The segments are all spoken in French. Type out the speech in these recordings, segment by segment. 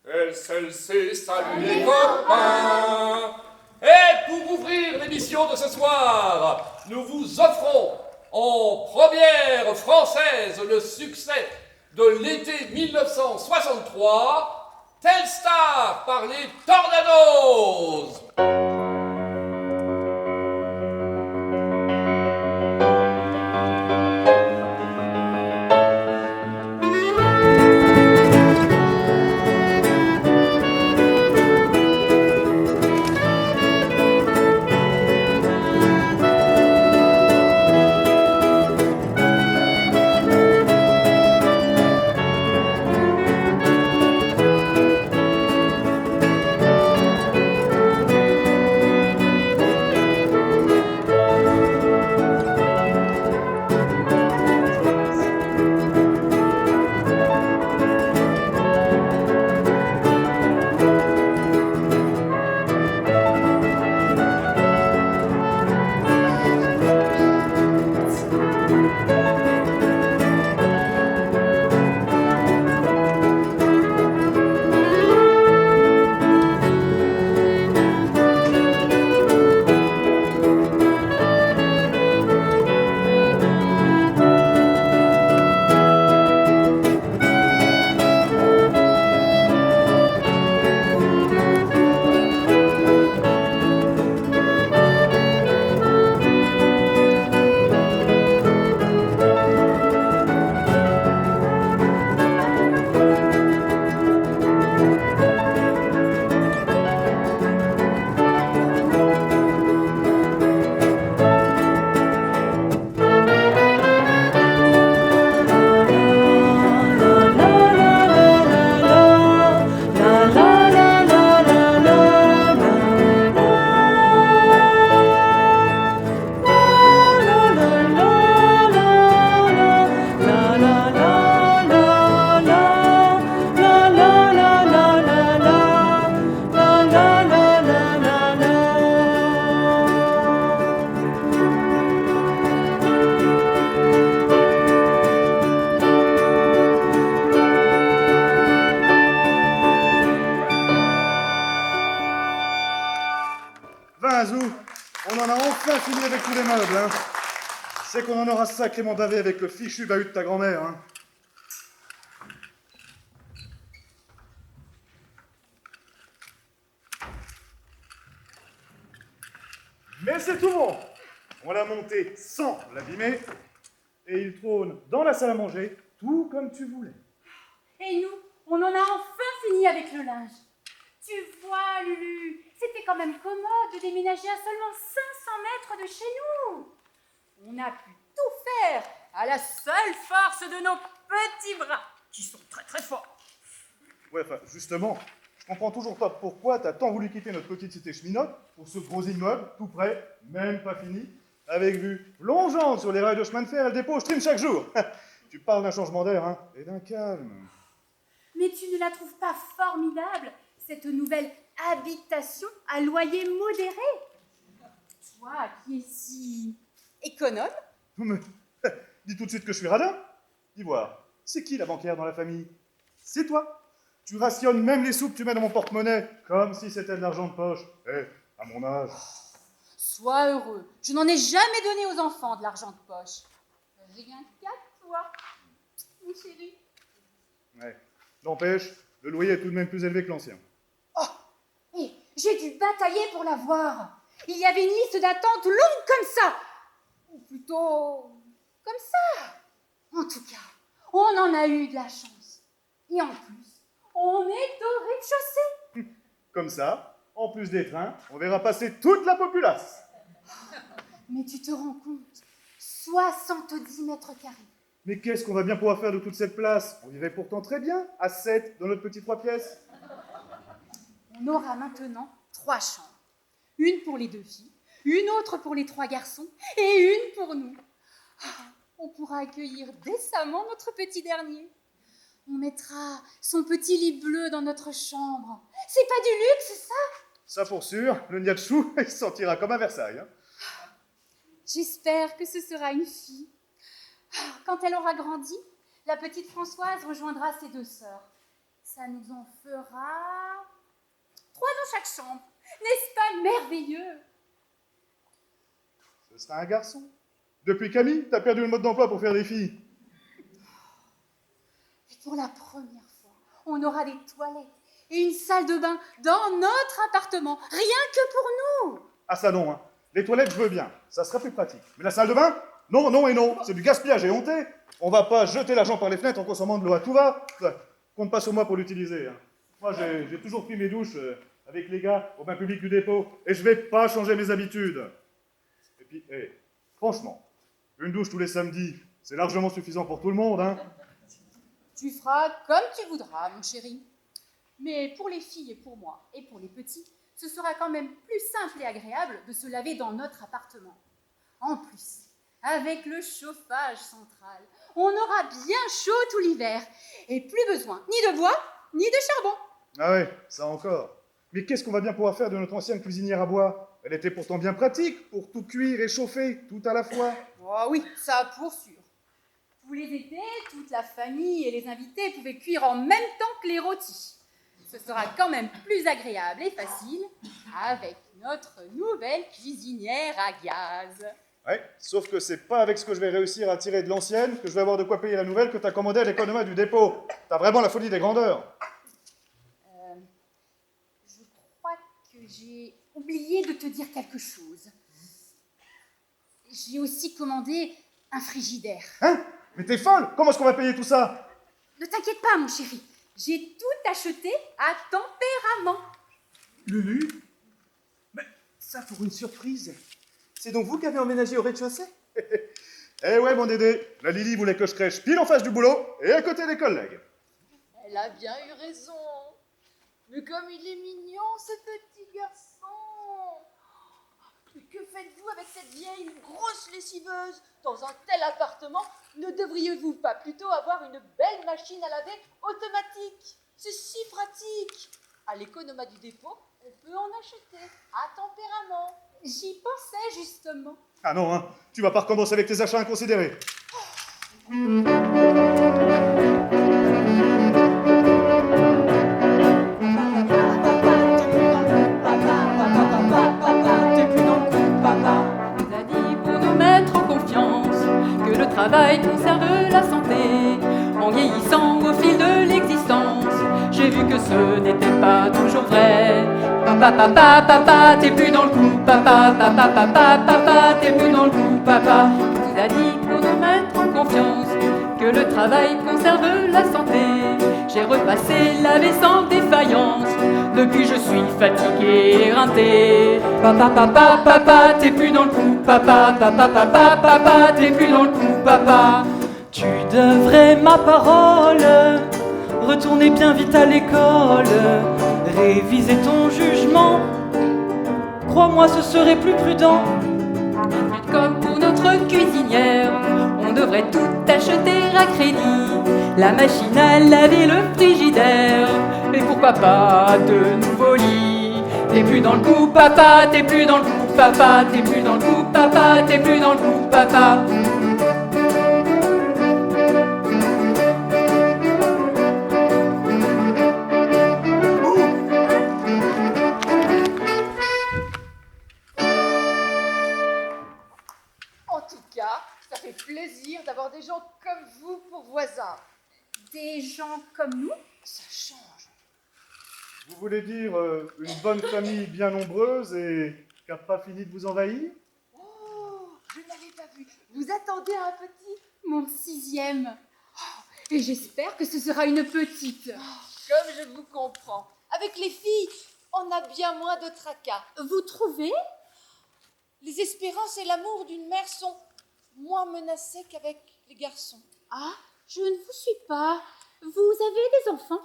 SLC, salut les copains! Et pour ouvrir l'émission de ce soir, nous vous offrons en première française le succès de l'été 1963, Telstar par les Tornados! C'est qu'on en aura sacrément bavé avec le fichu bahut de ta grand-mère, hein. Mais c'est tout bon. On l'a monté sans l'abîmer, et il trône dans la salle à manger, tout comme tu voulais. Et nous, on en a enfin fini avec le linge. Tu vois, Lulu, c'était quand même commode de déménager à seulement 500 mètres de chez nous. On a pu tout faire à la seule force de nos petits bras, qui sont très très forts. Ouais, enfin, justement, je comprends toujours pas pourquoi t'as tant voulu quitter notre petite cité cheminote pour ce gros immeuble, tout prêt, même pas fini, avec vue plongeante sur les rails de chemin de fer et le dépôt stream chaque jour. Tu parles d'un changement d'air, hein, et d'un calme. Mais tu ne la trouves pas formidable, cette nouvelle habitation à loyer modéré? Toi qui es si économe. Mais, dis tout de suite que je suis radin. Dis voir, c'est qui la banquière dans la famille? C'est toi. Tu rationnes même les sous que tu mets dans mon porte-monnaie, comme si c'était de l'argent de poche. Eh, à mon âge. Sois heureux, je n'en ai jamais donné aux enfants de l'argent de poche. Rien qu'à toi, mon chéri. Ouais. N'empêche, le loyer est tout de même plus élevé que l'ancien. Oh, et j'ai dû batailler pour l'avoir. Il y avait une liste d'attente longue comme ça. Ou plutôt, comme ça. En tout cas, on en a eu de la chance. Et en plus, on est au rez-de-chaussée. Comme ça, en plus des trains, on verra passer toute la populace. Mais tu te rends compte, 70 mètres carrés. Mais qu'est-ce qu'on va bien pouvoir faire de toute cette place? On vivait pourtant très bien, à 7, dans notre petit 3 pièces. On aura maintenant 3 chambres. Une pour les 2 filles, une autre pour les 3 garçons et une pour nous. On pourra accueillir décemment notre petit dernier. On mettra son petit lit bleu dans notre chambre. C'est pas du luxe, ça? Ça pour sûr, le Niatchou, il se sentira comme à Versailles. Hein. J'espère que ce sera une fille. Quand elle aura grandi, la petite Françoise rejoindra ses 2 sœurs. ça nous en fera 3 dans chaque chambre. N'est-ce pas merveilleux? Ce sera un garçon. Depuis Camille, t'as perdu le mode d'emploi pour faire des filles. Et pour la première fois, on aura des toilettes et une salle de bain dans notre appartement, rien que pour nous. Ah ça non, hein. Les toilettes, je veux bien. Ça sera plus pratique. Mais la salle de bain? Non, non et non. C'est du gaspillage et honté. On va pas jeter l'argent par les fenêtres en consommant de l'eau à tout va. Compte pas sur moi pour l'utiliser. Hein. Moi, j'ai toujours pris mes douches avec les gars au bain public du dépôt. Et je vais pas changer mes habitudes. Et puis, franchement, une douche tous les samedis, c'est largement suffisant pour tout le monde. Hein. Tu feras comme tu voudras, mon chéri. Mais pour les filles et pour moi, et pour les petits, ce sera quand même plus simple et agréable de se laver dans notre appartement. En plus, avec le chauffage central, on aura bien chaud tout l'hiver, et plus besoin ni de bois, ni de charbon. Ah ouais, ça encore. Mais qu'est-ce qu'on va bien pouvoir faire de notre ancienne cuisinière à bois? Elle était pourtant bien pratique pour tout cuire et chauffer, tout à la fois. Oh oui, ça pour sûr. Tous les étés, toute la famille et les invités pouvaient cuire en même temps que les rôtis. Ce sera quand même plus agréable et facile avec notre nouvelle cuisinière à gaz. Ouais, sauf que c'est pas avec ce que je vais réussir à tirer de l'ancienne que je vais avoir de quoi payer la nouvelle que t'as commandée à l'économat du dépôt. T'as vraiment la folie des grandeurs. Je crois que j'ai oublié de te dire quelque chose. J'ai aussi commandé un frigidaire. Hein? Mais t'es folle? Comment est-ce qu'on va payer tout ça? Ne t'inquiète pas, mon chéri. J'ai tout acheté à tempérament. Lulu? Mais ça pour une surprise. C'est donc vous qui avez emménagé au rez-de-chaussée? Eh ouais, mon Dédé, la Lily voulait que je crèche pile en face du boulot et à côté des collègues. Elle a bien eu raison. Mais comme il est mignon, ce petit garçon. Mais que faites-vous avec cette vieille grosse lessiveuse? Dans un tel appartement, ne devriez-vous pas plutôt avoir une belle machine à laver automatique? C'est si pratique. À l'économat du dépôt, on peut en acheter à tempérament. J'y pensais justement. Ah non, hein, tu vas pas recommencer avec tes achats inconsidérés. On a dit pour nous mettre en confiance que le travail conserve la santé. En vieillissant au fil de l'existence, j'ai vu que ce n'était pas toujours vrai. Papa, papa, papa, t'es plus dans le coup. Papa, papa, papa, papa, t'es plus dans le coup. Papa, on a dit pour nous mettre en confiance que le travail conserve la santé. J'ai repassé la vaisselle sans défaillance. Depuis je suis fatigué et éreinté. Papa, papa, papa, t'es plus dans le coup. Papa, papa, papa, papa, t'es plus dans le coup. Papa, tu devrais, ma parole, retourner bien vite à l'école, réviser ton jugement. Crois-moi, ce serait plus prudent. Comme pour notre cuisinière, on devrait tout acheter à crédit. La machine à laver, le frigidaire, et pour papa, de nouveaux lits. T'es plus dans le coup, papa, t'es plus dans le coup, papa, t'es plus dans le coup, papa, t'es plus dans le coup, papa. En tout cas, ça fait plaisir d'avoir des gens comme vous pour voisins. Des gens comme nous? Ça change. Vous voulez dire une bonne famille bien nombreuse et qui n'a pas fini de vous envahir? Oh, je ne l'avais pas vu. Vous attendez un petit? Mon 6e. Oh, et j'espère que ce sera une petite. Comme je vous comprends. Avec les filles, on a bien moins de tracas. Vous trouvez? Les espérances et l'amour d'une mère sont moins menacés qu'avec les garçons. Ah, je ne vous suis pas. Vous avez des enfants?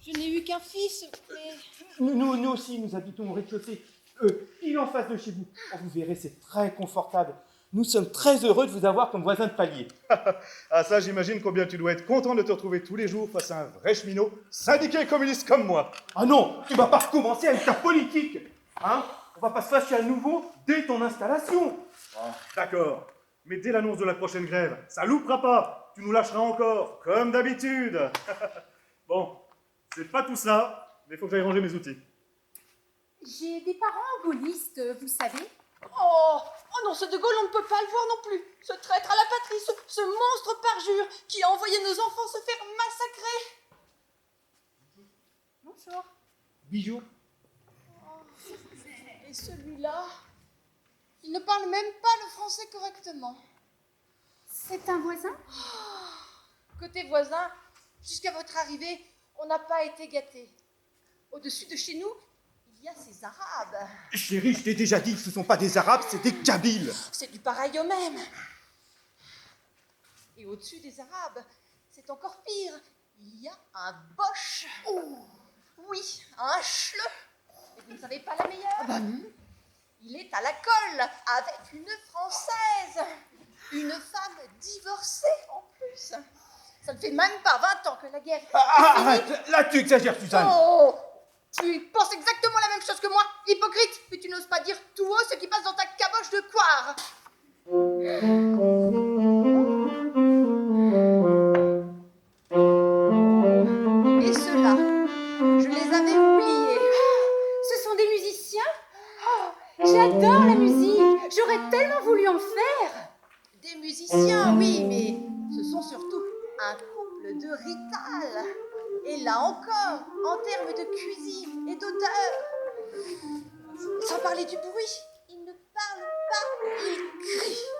Je n'ai eu qu'un fils, mais... Nous aussi, nous habitons au rez-de-chaussée. Il est en face de chez vous. Oh, vous verrez, c'est très confortable. Nous sommes très heureux de vous avoir comme voisin de palier. Ah ça, j'imagine combien tu dois être content de te retrouver tous les jours face à un vrai cheminot, syndiqué et communiste comme moi. Ah non, tu vas pas recommencer avec ta politique. Hein? On va pas se fâcher à nouveau dès ton installation. D'accord, mais dès l'annonce de la prochaine grève, ça loupera pas. Tu nous lâcheras encore, comme d'habitude. Bon, C'est pas tout ça, mais il faut que j'aille ranger mes outils. J'ai des parents gaullistes, vous savez. Oh non, ce De Gaulle, on ne peut pas le voir non plus. Ce traître à la patrie, ce monstre parjure qui a envoyé nos enfants se faire massacrer. Bonjour. Bijou. Et celui-là, il ne parle même pas le français correctement. C'est un voisin? Côté voisin, jusqu'à votre arrivée, on n'a pas été gâtés. Au-dessus de chez nous, il y a ces Arabes. Chérie, je t'ai déjà dit que ce ne sont pas des Arabes, c'est des Kabyles. C'est du pareil au même. Et au-dessus des Arabes, c'est encore pire. Il y a un Boche. Oui, un Schleu. Et vous ne savez pas la meilleure? Bah non. Il est à la colle avec une Française. Une femme divorcée en plus. Ça ne fait même pas 20 ans que la guerre est finie. Arrête, là tu exagères, Suzanne. Oh, tu penses exactement la même chose que moi, hypocrite, mais tu n'oses pas dire tout haut ce qui passe dans ta caboche de coire. Et ceux-là, je les avais oubliés. Ce sont des musiciens? Oh, j'adore la musique. J'aurais tellement voulu en faire. Des musiciens, oui, mais ce sont surtout un couple de rital. Et là encore, en termes de cuisine et d'odeur. Sans parler du bruit, ils ne parlent pas, ils crient.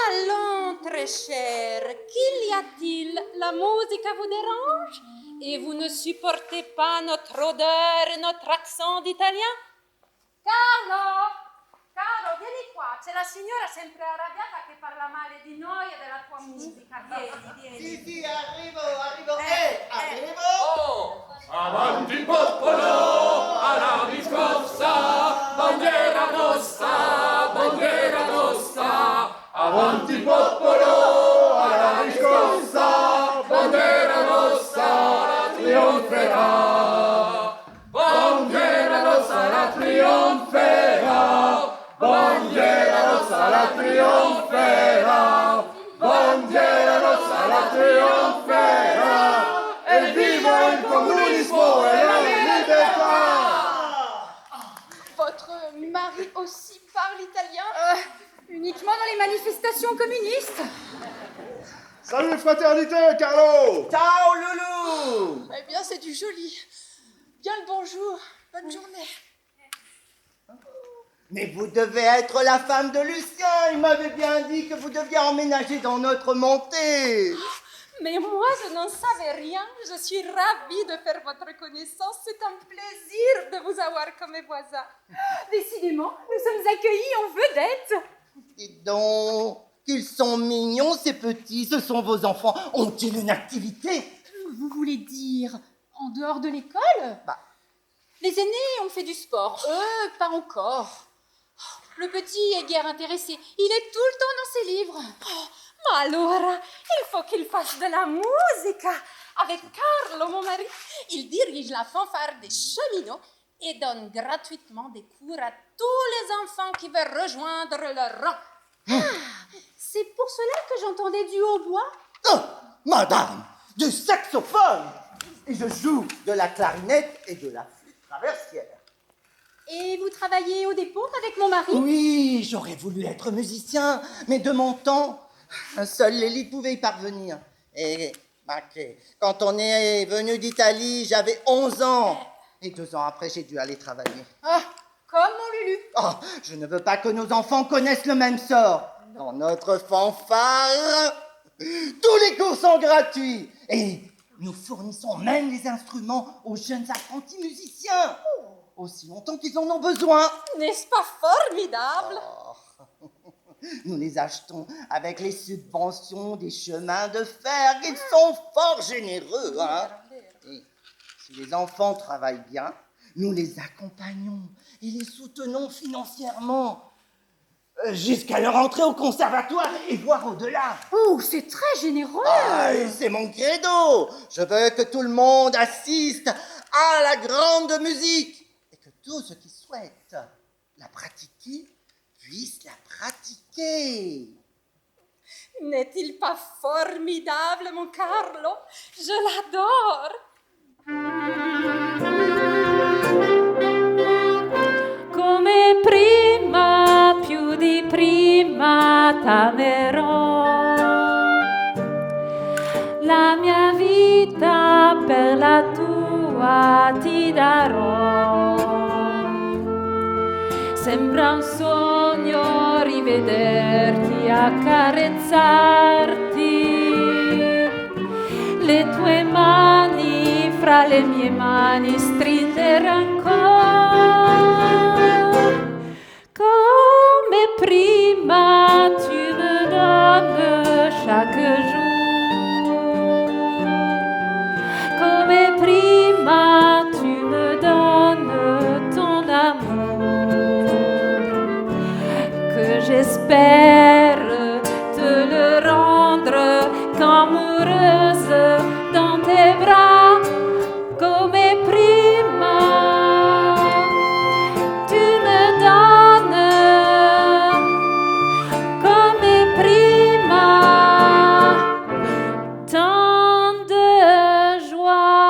Allons, très cher, qu'y a-t-il? La musique vous dérange? Et vous ne supportez pas notre odeur et notre accent d'italien? Carlo! Carlo, vieni qua, c'è la signora sempre arrabbiata che parla male di noi e della tua musica. Vieni. Sì, arrivo, arrivo. Oh, avanti popolo, alla riscossa, bandiera nostra, avanti popolo, alla riscossa, bandiera nostra, trionferà, bandiera nostra la trionferà, bandiera nostra la trionferà, bandiera nostra la trionferà, e viva il comunismo e la libertà! Votre mari aussi parle italien? Uniquement dans les manifestations communistes. Salut fraternité, Carlo! Ciao, Loulou. Eh bien, c'est du joli. Bien le bonjour, bonne journée. Mais vous devez être la femme de Lucien. Il m'avait bien dit que vous deviez emménager dans notre montée. Mais moi, je n'en savais rien. Je suis ravie de faire votre connaissance. C'est un plaisir de vous avoir comme mes voisins. Décidément, nous sommes accueillis en vedette. Dites donc, qu'ils sont mignons ces petits. Ce sont vos enfants. Ont-ils une activité? Vous voulez dire en dehors de l'école? Bah. Les aînés ont fait du sport. Eux, pas encore. Le petit est guère intéressé. Il est tout le temps dans ses livres. Ma allora, il faut qu'il fasse de la musique. Avec Carlo, mon mari, il dirige la fanfare des cheminots et donne gratuitement des cours à tous les enfants qui veulent rejoindre leur rang. C'est pour cela que j'entendais du hautbois. Oh, madame, du saxophone. Et je joue de la clarinette et de la flûte traversière. Et vous travaillez au dépôt avec mon mari? Oui, j'aurais voulu être musicien, mais de mon temps, seule l'élite pouvait y parvenir. Et quand on est venu d'Italie, j'avais 11 ans. Et 2 ans après, j'ai dû aller travailler. Ah, comme mon Lulu. Oh, je ne veux pas que nos enfants connaissent le même sort. Dans notre fanfare, tous les cours sont gratuits. Et nous fournissons même les instruments aux jeunes apprentis musiciens. Aussi longtemps qu'ils en ont besoin. N'est-ce pas formidable? Nous les achetons avec les subventions des chemins de fer. Ils sont fort généreux, hein. Et si les enfants travaillent bien, nous les accompagnons et les soutenons financièrement jusqu'à leur entrée au conservatoire et voire au-delà. Oh, c'est très généreux. Ah, c'est mon credo. Je veux que tout le monde assiste à la grande musique et que tous ceux qui souhaitent la pratiquer puissent la pratiquer. N'est-il pas formidable, mon Carlo? Je l'adore. Come prima, più di prima t'amerò. La mia vita per la tua ti darò. Sembra un sogno rivederti, accarezzarti. Le tue mani fra le mie mani stringere ancora. Come prima tu me donnes chaque jour. Come prima tu me donnes ton amour. Que j'espère te le rendre qu'amoureuse dans tes bras. Come prima tu me donnes, come prima, tant de joie.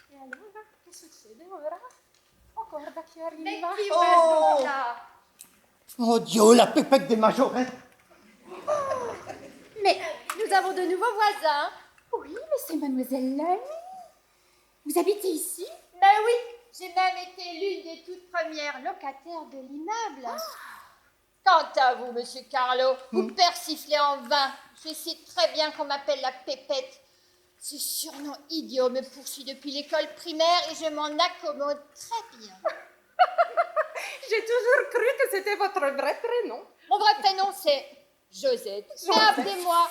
E allora, che succede ora? Oh, guarda chi arriva. Mais qui Oh. est là? Oh Dieu, la pépette des majorettes. Mais nous avons de nouveaux voisins. Oui, mais c'est Mademoiselle Lamy. Vous habitez ici? Mais oui, j'ai même été l'une des toutes premières locataires de l'immeuble. Quant à vous, monsieur Carlo, vous persiflez en vain. Je sais très bien qu'on m'appelle la pépette. Ce surnom idiot me poursuit depuis l'école primaire et je m'en accommode très bien. J'ai toujours cru que c'était votre vrai prénom. Mon vrai prénom, c'est Josette. Mais appelez-moi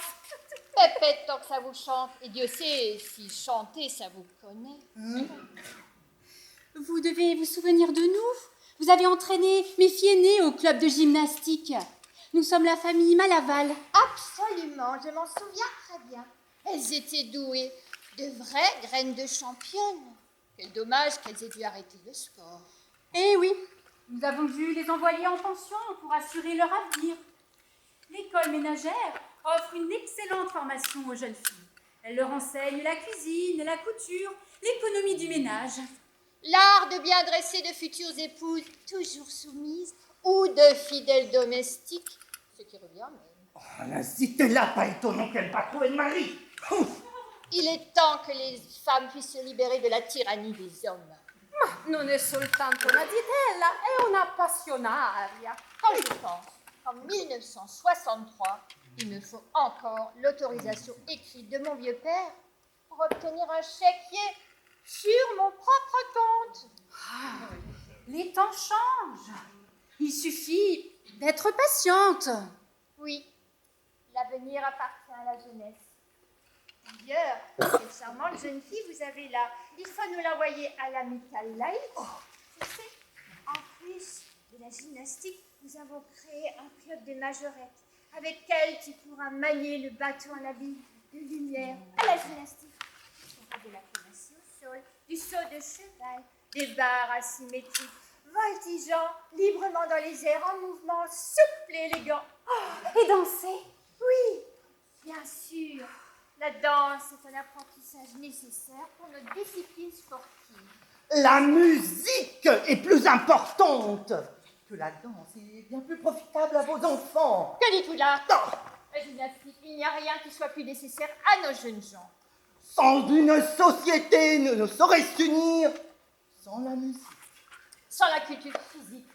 Pépette tant que ça vous chante. Et Dieu sait si chanter, ça vous connaît. Vous devez vous souvenir de nous. Vous avez entraîné mes filles aînées au club de gymnastique. Nous sommes la famille Malaval. Absolument, je m'en souviens très bien. Elles étaient douées, de vraies graines de championnes. Quel dommage qu'elles aient dû arrêter le sport. Eh oui, nous avons dû les envoyer en pension pour assurer leur avenir. L'école ménagère offre une excellente formation aux jeunes filles. Elle leur enseigne la cuisine, la couture, l'économie du ménage. L'art de bien dresser de futures épouses toujours soumises ou de fidèles domestiques, ce qui revient même. Oh, la cité-là, pas étonnant qu'elle va trouver de mari. Il est temps que les femmes puissent se libérer de la tyrannie des hommes. Non è soltanto una zitella, è una passionaria. Quand je pense qu'en 1963, il me faut encore l'autorisation écrite de mon vieux père pour obtenir un chéquier sur mon propre compte. Les temps changent. Il suffit d'être patiente. Oui, l'avenir appartient à la jeunesse. D'ailleurs, quelle charmante jeune fille vous avez là. Il faut nous l'envoyer à l'amicale laïque. Je sais, en plus de la gymnastique, nous avons créé un club de majorettes avec elle tu pourras manier le bateau en habit de lumière. À la gymnastique, tu feras de l'acrobatie au sol, du saut de cheval, des barres asymétriques, voltigeant librement dans les airs en mouvement souple et élégant. Et danser. Oui, bien sûr. La danse est un apprentissage nécessaire pour notre discipline sportive. La musique est plus importante que la danse et bien plus profitable à vos enfants. Que dites-vous là? Non. La gymnastique, il n'y a rien qui soit plus nécessaire à nos jeunes gens. Sans une société ne saurait s'unir sans la musique. Sans la culture physique,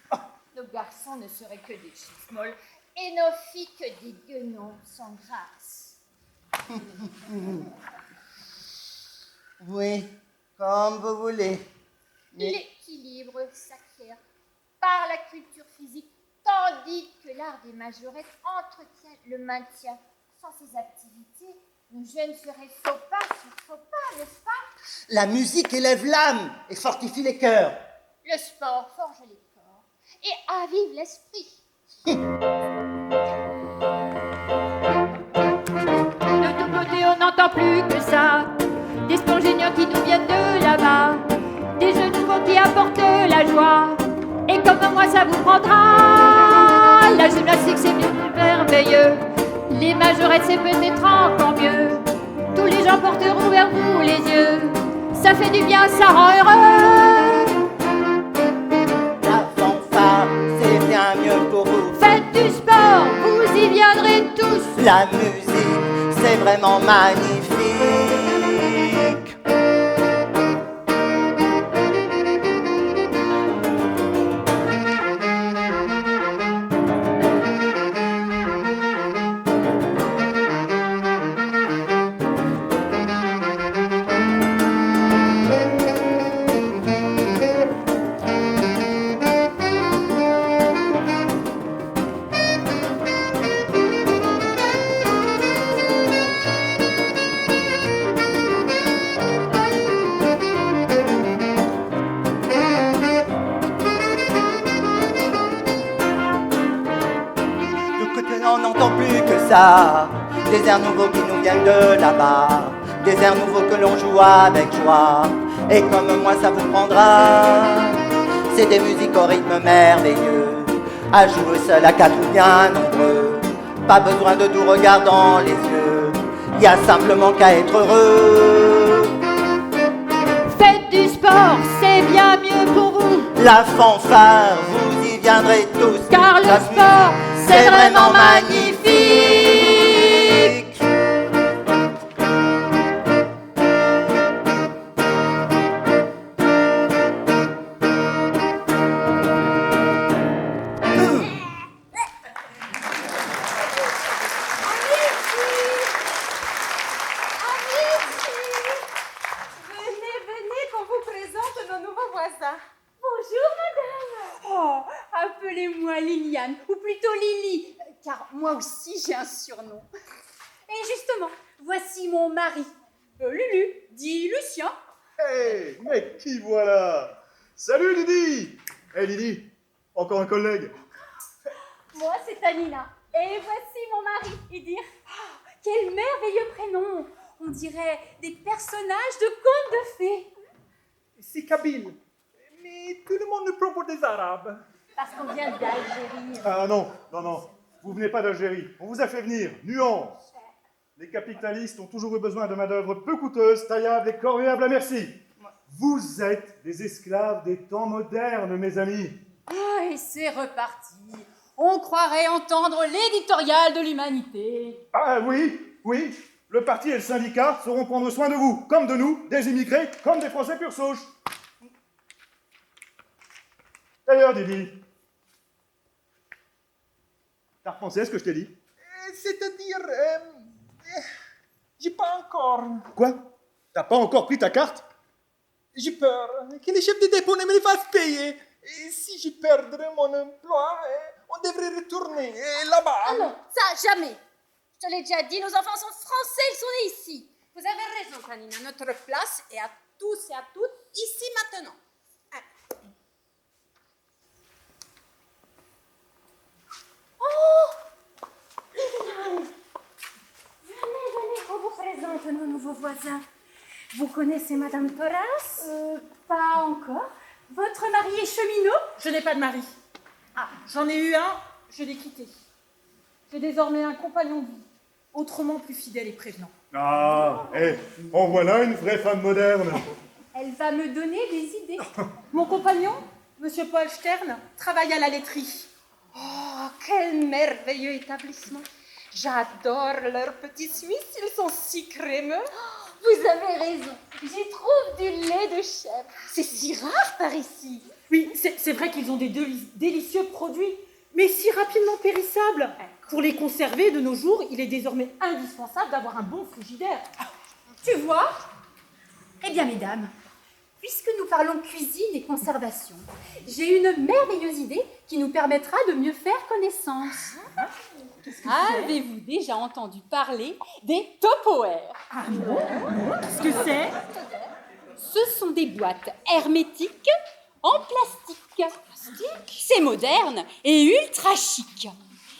nos garçons ne seraient que des chismolles et nos filles que des guenons sans grâce. Oui, comme vous voulez. Mais L'équilibre s'acquiert par la culture physique, tandis que l'art des majorettes entretient le maintien. Sans ces activités, nos jeunes seraient faux pas sur faux pas, n'est-ce pas? la musique élève l'âme et fortifie les cœurs. Le sport forge les corps et avive l'esprit. n'entend plus que ça. Des spongignons qui nous viennent de là-bas, des jeux nouveaux qui apportent la joie. Et comme moi ça vous prendra, la gymnastique c'est merveilleux, les majorettes c'est peut-être encore mieux. Tous les gens porteront vers vous les yeux, ça fait du bien, ça rend heureux. La fanfare, c'est bien mieux pour vous. Faites du sport, vous y viendrez tous. La musique, c'est vraiment magnifique. On n'entend plus que ça, des airs nouveaux qui nous viennent de là-bas, des airs nouveaux que l'on joue avec joie, et comme moi ça vous prendra. C'est des musiques au rythme merveilleux, à jouer seul, à quatre ou bien nombreux, pas besoin de doux regards dans les yeux, y a simplement qu'à être heureux. Faites du sport, c'est bien mieux pour vous. La fanfare, vous y viendrez tous, Car le La sport, musique, c'est vraiment magnifique. Venez qu'on vous présente nos nouveaux voisins. Bonjour, madame. Oh, appelez-moi Liliane, ou plutôt Lily, car moi aussi j'ai un surnom. Et justement, voici mon mari, Lulu, dit Lucien. Hé, mais qui voilà? Salut Lydie! Hé Lydie, encore un collègue. Moi, c'est Tanina. Et voici mon mari, et dire quel merveilleux prénom. On dirait des personnages de contes de fées. C'est Kabyle. Mais tout le monde nous prend pour des Arabes. Parce qu'on vient d'Algérie. Ah non, non, non, vous venez pas d'Algérie. On vous a fait venir. Nuance. Les capitalistes ont toujours eu besoin de main-d'œuvre peu coûteuse, taillable et corvéable à merci. Vous êtes des esclaves des temps modernes, mes amis. Ah, et c'est reparti. On croirait entendre l'éditorial de l'humanité. Ah oui, oui. Le parti et le syndicat sauront prendre soin de vous, comme de nous, des immigrés, comme des Français pur souche. D'ailleurs, Didi, t'as repensé à ce que je t'ai dit? C'est-à-dire, j'ai pas encore. Quoi? T'as pas encore pris ta carte? J'ai peur que les chefs de dépôt ne me les fassent payer. Et si je perdrais mon emploi, on devrait retourner là-bas. Ah non, ça, jamais. Je te l'ai déjà dit, nos enfants sont français, ils sont nés ici. Vous avez raison, Tanina. Notre place est à tous et à toutes, ici, maintenant. Ah. Oh! Venez, qu'on vous présente nos nouveaux voisins. Vous connaissez Madame Torras? Pas encore. Votre mari est cheminot? Je n'ai pas de mari. Ah, j'en ai eu un, je l'ai quitté. J'ai désormais un compagnon de vie, autrement plus fidèle et prévenant. Ah, en voilà une vraie femme moderne. Elle va me donner des idées. Mon compagnon, Monsieur Paul Stern, travaille à la laiterie. Oh, quel merveilleux établissement. J'adore leurs petits Suisses, ils sont si crémeux. Vous avez raison, j'y trouve du lait de chèvre. C'est si rare par ici. Oui, c'est vrai qu'ils ont des délicieux produits, mais si rapidement périssables. Pour les conserver de nos jours, il est désormais indispensable d'avoir un bon frigidaire. Tu vois? Eh bien, mesdames, puisque nous parlons cuisine et conservation, j'ai une merveilleuse idée qui nous permettra de mieux faire connaissance. Avez-vous déjà entendu parler des Tupperware? Ah non? Qu'est-ce que c'est? Ce sont des boîtes hermétiques en plastique. C'est moderne et ultra chic.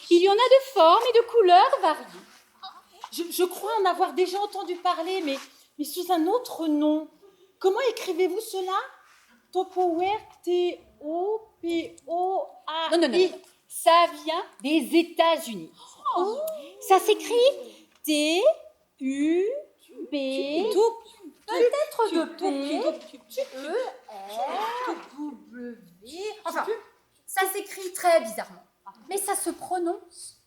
Il y en a de formes et de couleurs variées. Je crois en avoir déjà entendu parler, mais sous un autre nom. Comment écrivez-vous cela? Tupperware, T-O-P-O-A-I. Non. Ça vient des États-Unis. Ça s'écrit T-U-P. Peut-être de P. E-R-W. Enfin, ça s'écrit très bizarrement. Mais ça se prononce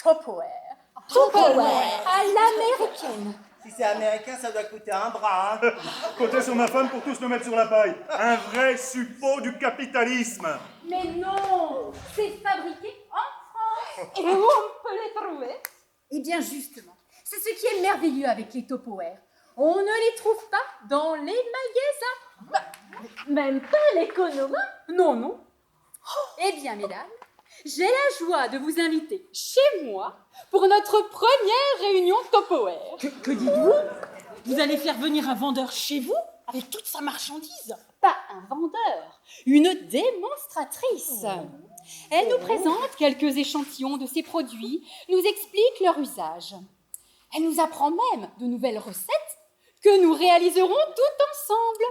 Tupperware. Tupperware à l'américaine. Si c'est américain, ça doit coûter un bras. Hein. Comptez sur ma femme pour tous nous mettre sur la paille. Un vrai suppôt du capitalisme. Mais non, c'est fabriqué en France. Et où on peut les trouver? Eh bien justement, c'est ce qui est merveilleux avec les Tupperware. On ne les trouve pas dans les magasins. Même pas l'économa. Non. Eh bien mesdames, j'ai la joie de vous inviter chez moi pour notre première réunion Tupperware. Que dites-vous? Vous allez faire venir un vendeur chez vous avec toute sa marchandise? Pas un vendeur, une démonstratrice. Elle nous présente quelques échantillons de ses produits, nous explique leur usage. Elle nous apprend même de nouvelles recettes que nous réaliserons tout ensemble.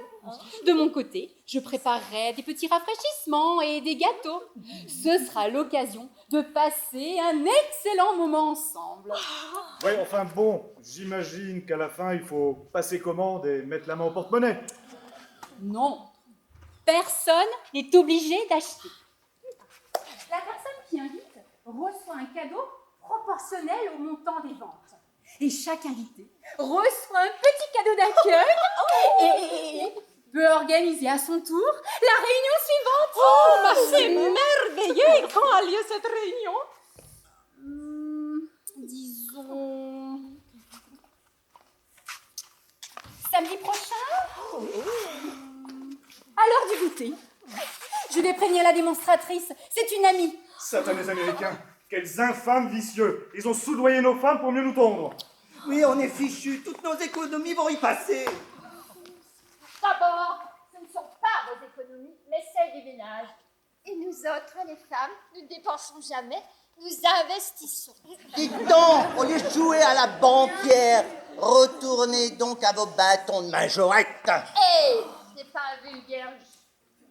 De mon côté, je préparerai des petits rafraîchissements et des gâteaux. Ce sera l'occasion de passer un excellent moment ensemble. Oui, enfin bon, j'imagine qu'à la fin, il faut passer commande et mettre la main au porte-monnaie. Non, personne n'est obligé d'acheter. La personne qui invite reçoit un cadeau proportionnel au montant des ventes. Et chaque invité reçoit un petit cadeau d'accueil et peut organiser à son tour la réunion suivante. C'est merveilleux! Et quand a lieu cette réunion? Disons... samedi prochain? À l'heure du goûter. Je vais prévenir la démonstratrice, c'est une amie. Satanés américains, quels infâmes vicieux. Ils ont soudoyé nos femmes pour mieux nous tondre. Oui, on est fichus. Toutes nos économies vont y passer. D'abord, ce ne sont pas vos économies, mais celles du ménage. Et nous autres, les femmes, nous ne dépensons jamais, nous investissons. Dites donc, au lieu de jouer à la banquière, retournez donc à vos bâtons de majorette. Hé, ce n'est pas un vulgaire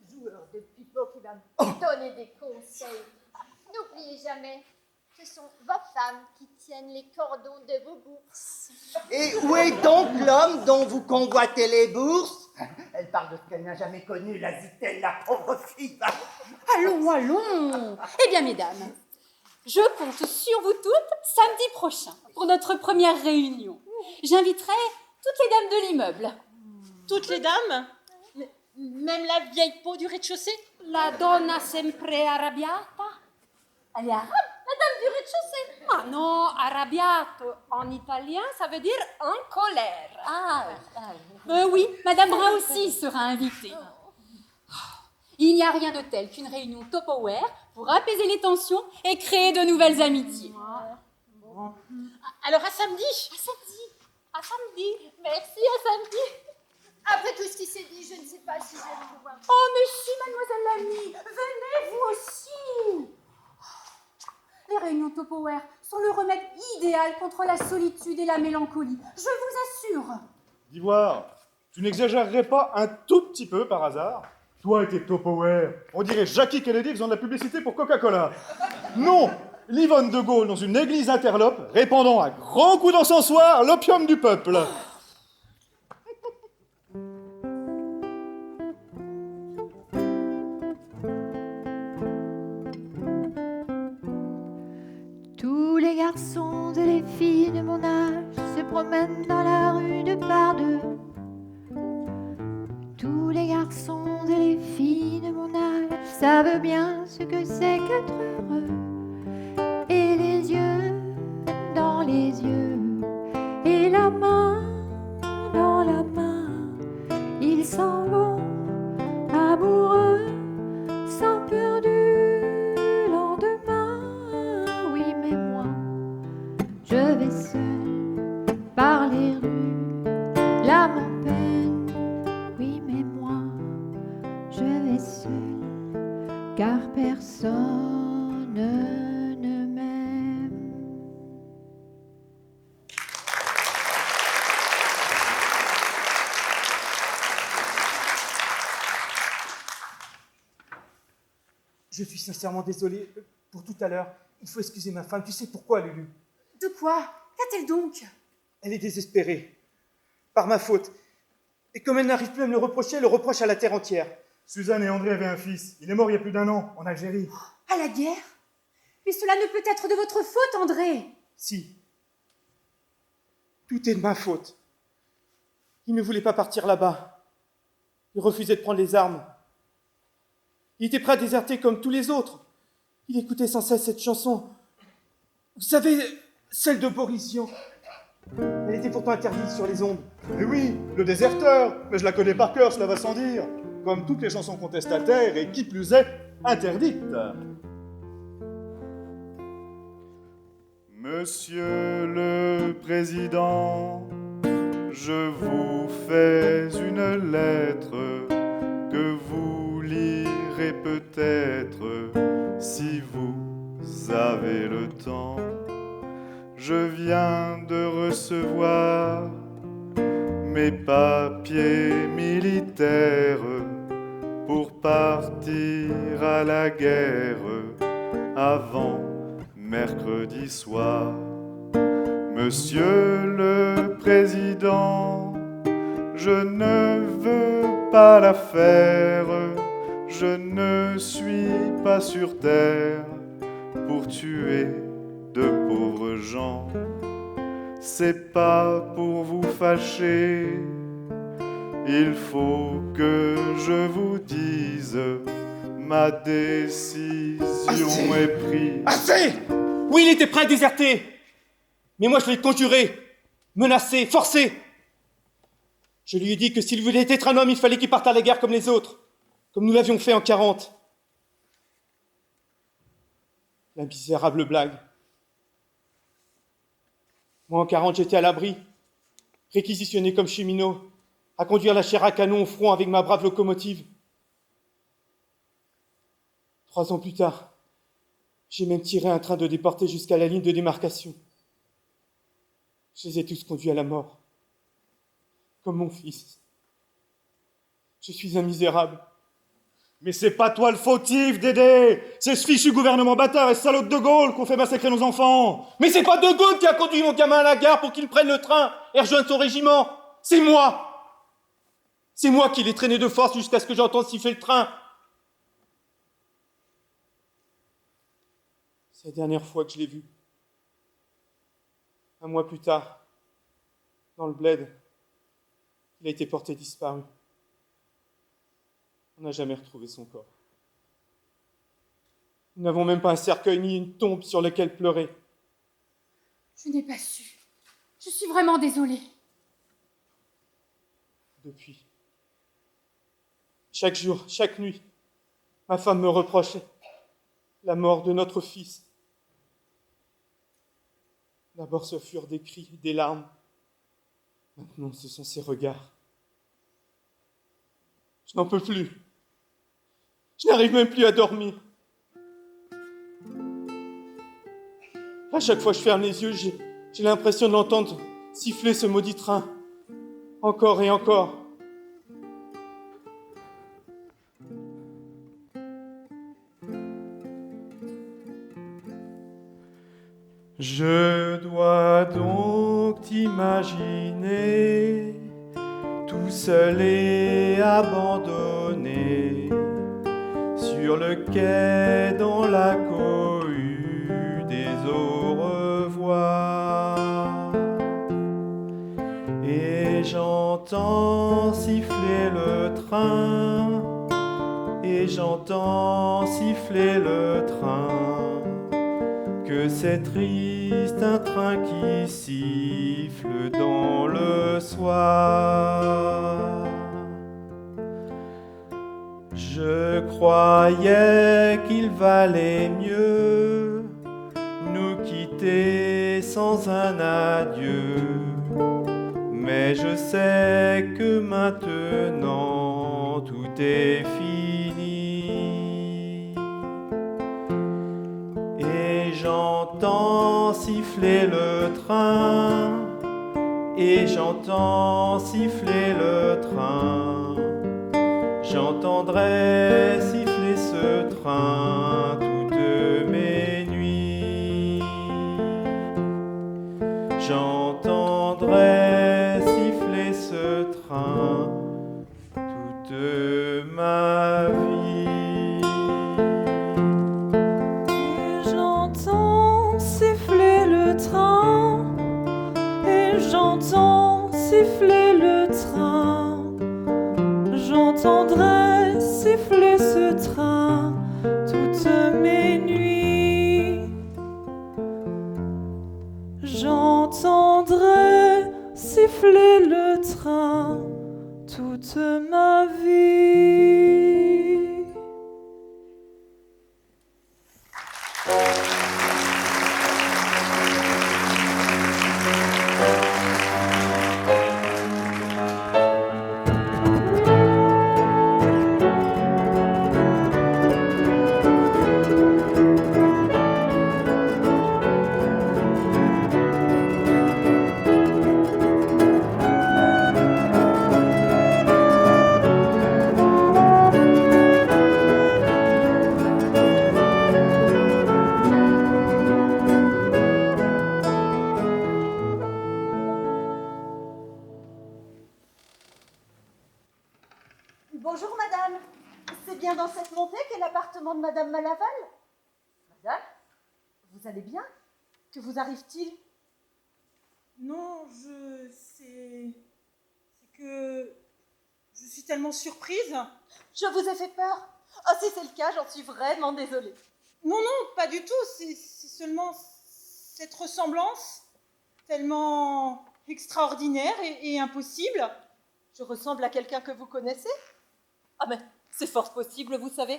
joueur de pipeau qui va me donner des conseils. N'oubliez jamais, ce sont vos femmes qui tiennent les cordons de vos bourses. Et où est donc l'homme dont vous convoitez les bourses? Elle parle de ce qu'elle n'a jamais connu, la zitelle, la pauvre fille. Allons. Eh bien, mesdames, je compte sur vous toutes samedi prochain pour notre première réunion. J'inviterai toutes les dames de l'immeuble. Toutes les dames? Même la vieille peau du rez-de-chaussée? La donna sempre arrabbiata. Elle est arabe, la dame du rez-de-chaussée. Ah non, arrabbiato en italien, ça veut dire en colère. Oui, Madame Brun aussi sera invitée. Il n'y a rien de tel qu'une réunion Tupperware pour apaiser les tensions et créer de nouvelles amitiés. Alors à samedi? À samedi. Merci, à samedi. Après tout ce qui s'est dit, je ne sais pas si je vais pouvoir... Oh, mais si, mademoiselle Lamy, venez vous aussi. Les réunions Tupperware sont le remède idéal contre la solitude et la mélancolie. Je vous assure. D'Ivoire, tu n'exagérerais pas un tout petit peu par hasard? Toi et tes Tupperware, on dirait Jackie Kennedy faisant de la publicité pour Coca-Cola. Non, l'Yvonne de Gaulle dans une église interlope, répandant à grands coups d'encensoir l'opium du peuple. Tous les garçons et les filles de mon âge se promènent dans la rue de par deux. Tous les garçons et les filles de mon âge savent bien ce que c'est qu'être heureux. Et les yeux dans les yeux, et la main dans la main, ils s'en vont amoureux, sans peur du lendemain. Oui, mais moi, je vais seule par les rues, l'âme en peine. Oui, mais moi, je vais seule, car personne Je suis sincèrement désolé pour tout à l'heure. Il faut excuser ma femme. Tu sais pourquoi, Lulu? De quoi? Qu'a-t-elle donc? Elle est désespérée. Par ma faute. Et comme elle n'arrive plus à me le reprocher, elle le reproche à la terre entière. Suzanne et André avaient un fils. Il est mort il y a plus d'1 an, en Algérie. À la guerre? Mais cela ne peut être de votre faute, André. Si. Tout est de ma faute. Il ne voulait pas partir là-bas. Il refusait de prendre les armes. Il était prêt à déserter comme tous les autres. Il écoutait sans cesse cette chanson. Vous savez, celle de Boris Vian. Elle était pourtant interdite sur les ondes. Mais oui, le déserteur. Mais je la connais par cœur, cela va sans dire. Comme toutes les chansons contestataires et qui plus est, interdites. Monsieur le Président, je vous fais une lettre que vous lirez peut-être si vous avez le temps. Je viens de recevoir mes papiers militaires pour partir à la guerre avant mercredi soir. Monsieur le Président, je ne veux pas la faire, je ne suis pas sur terre pour tuer de pauvres gens. C'est pas pour vous fâcher, il faut que je vous dise, ma décision est prise. Assez! Oui, il était prêt à déserter. Mais moi, je l'ai conjuré, menacé, forcé. Je lui ai dit que s'il voulait être un homme, il fallait qu'il parte à la guerre comme les autres, comme nous l'avions fait en 40. La misérable blague. Moi, en 40, j'étais à l'abri, réquisitionné comme cheminot, à conduire la chair à canon au front avec ma brave locomotive. 3 ans plus tard, j'ai même tiré un train de déportés jusqu'à la ligne de démarcation. Je les ai tous conduits à la mort, comme mon fils. Je suis un misérable. Mais c'est pas toi le fautif, Dédé. C'est ce fichu gouvernement bâtard et salaud de Gaulle qu'on fait massacrer nos enfants. Mais c'est pas De Gaulle qui a conduit mon gamin à la gare pour qu'il prenne le train et rejoigne son régiment. C'est moi. C'est moi qui l'ai traîné de force jusqu'à ce que j'entende siffler le train. C'est la dernière fois que je l'ai vu. 1 mois plus tard, dans le bled, il a été porté disparu. On n'a jamais retrouvé son corps. Nous n'avons même pas un cercueil ni une tombe sur laquelle pleurer. Je n'ai pas su. Je suis vraiment désolée. Depuis, chaque jour, chaque nuit, ma femme me reprochait la mort de notre fils. D'abord ce furent des cris, des larmes. Maintenant ce sont ces regards. Je n'en peux plus. Je n'arrive même plus à dormir. À chaque fois que je ferme les yeux, j'ai l'impression de l'entendre siffler ce maudit train. Encore et encore. Je dois donc t'imaginer tout seul et abandonné sur le quai dans la cohue des au revoir. Et j'entends siffler le train, et j'entends siffler le train. Que c'est triste un train qui siffle dans le soir. Je croyais qu'il valait mieux nous quitter sans un adieu, mais je sais que maintenant tout est fini. Et j'entends siffler le train, et j'entends siffler le train. J'entendrai siffler ce ce train toutes mes nuits. J'entendrai siffler ce train toute ma vie. Et j'entends siffler le train, et j'entends siffler le train. J'entendrai siffler ce train toutes mes nuits. J'entendrai siffler le train toute ma vie. Bonjour madame, c'est bien dans cette montée qu'est l'appartement de madame Malaval? Madame, vous allez bien? Que vous arrive-t-il? Non, c'est que je suis tellement surprise. Je vous ai fait peur? Oh, si c'est le cas, j'en suis vraiment désolée. Non, pas du tout. C'est seulement cette ressemblance tellement extraordinaire et impossible. Je ressemble à quelqu'un que vous connaissez? Ah mais c'est fort possible, vous savez.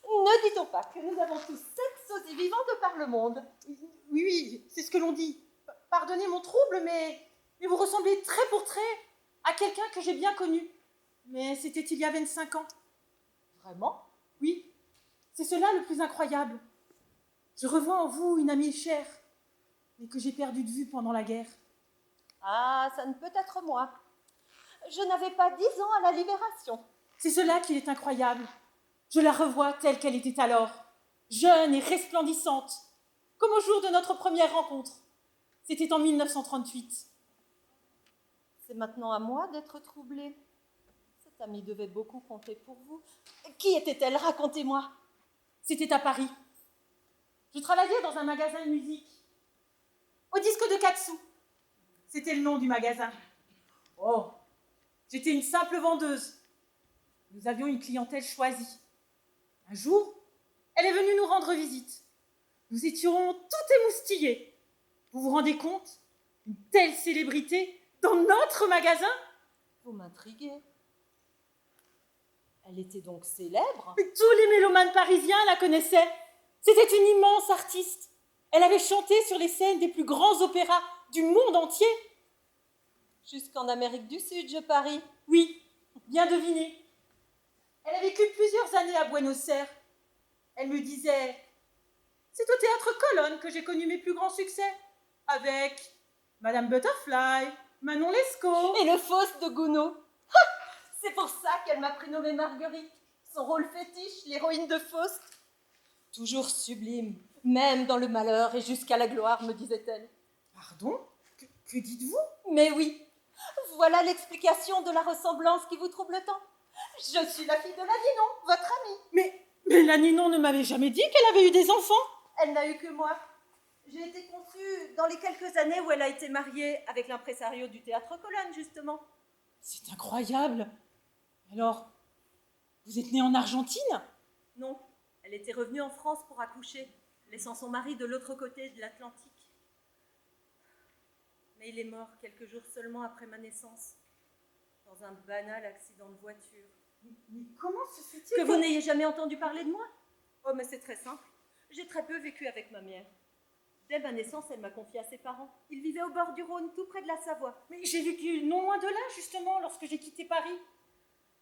Ne dit-on pas que nous avons tous 7 sosies vivants de par le monde? Oui, c'est ce que l'on dit. Pardonnez mon trouble, mais vous ressemblez trait pour trait à quelqu'un que j'ai bien connu. Mais c'était il y a 25 ans. Vraiment? Oui, c'est cela le plus incroyable. Je revois en vous une amie chère, mais que j'ai perdue de vue pendant la guerre. Ah, ça ne peut être moi. Je n'avais pas 10 ans à la Libération. C'est cela qui est incroyable. Je la revois telle qu'elle était alors, jeune et resplendissante, comme au jour de notre première rencontre. C'était en 1938. C'est maintenant à moi d'être troublée. Cette amie devait beaucoup compter pour vous. Qui était-elle? Racontez-moi. C'était à Paris. Je travaillais dans un magasin de musique. Au disque de 4 sous. C'était le nom du magasin. Oh, j'étais une simple vendeuse. Nous avions une clientèle choisie. Un jour, elle est venue nous rendre visite. Nous étions tout émoustillés. Vous vous rendez compte? Une telle célébrité dans notre magasin? Vous m'intriguez. Elle était donc célèbre? Mais tous les mélomanes parisiens la connaissaient. C'était une immense artiste. Elle avait chanté sur les scènes des plus grands opéras du monde entier. Jusqu'en Amérique du Sud, je parie. Oui, bien deviné. Elle a vécu plusieurs années à Buenos Aires. Elle me disait, c'est au théâtre Colonne que j'ai connu mes plus grands succès, avec Madame Butterfly, Manon Lescaut. Et le Faust de Gounod. C'est pour ça qu'elle m'a prénommée Marguerite. Son rôle fétiche, l'héroïne de Faust. Toujours sublime, même dans le malheur et jusqu'à la gloire, me disait-elle. Pardon? Que dites-vous? Mais oui, voilà l'explication de la ressemblance qui vous trouble tant. Je suis la fille de la Ninon, votre amie. Mais la Ninon ne m'avait jamais dit qu'elle avait eu des enfants. Elle n'a eu que moi. J'ai été conçue dans les quelques années où elle a été mariée avec l'impresario du théâtre Colonne, justement. C'est incroyable. Alors, vous êtes née en Argentine? Non, elle était revenue en France pour accoucher, laissant son mari de l'autre côté de l'Atlantique. Mais il est mort quelques jours seulement après ma naissance, dans un banal accident de voiture. Mais comment se fait-il que vous n'ayez jamais entendu parler de moi? Oh, mais c'est très simple. J'ai très peu vécu avec ma mère. Dès ma naissance, elle m'a confiée à ses parents. Ils vivaient au bord du Rhône, tout près de la Savoie. Mais j'ai vécu non loin de là, justement, lorsque j'ai quitté Paris.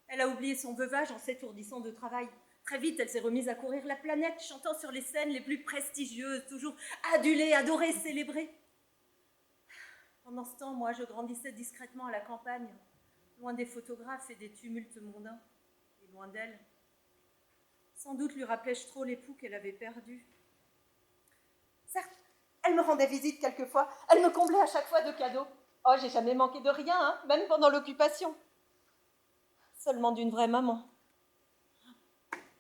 Elle a oublié son veuvage en s'étourdissant de travail. Très vite, elle s'est remise à courir la planète, chantant sur les scènes les plus prestigieuses, toujours adulée, adorée, célébrée. Pendant ce temps, moi, je grandissais discrètement à la campagne, loin des photographes et des tumultes mondains, et loin d'elle. Sans doute lui rappelais-je trop l'époux qu'elle avait perdu. Certes, elle me rendait visite quelquefois, elle me comblait à chaque fois de cadeaux. Oh, j'ai jamais manqué de rien, hein, même pendant l'occupation. Seulement d'une vraie maman.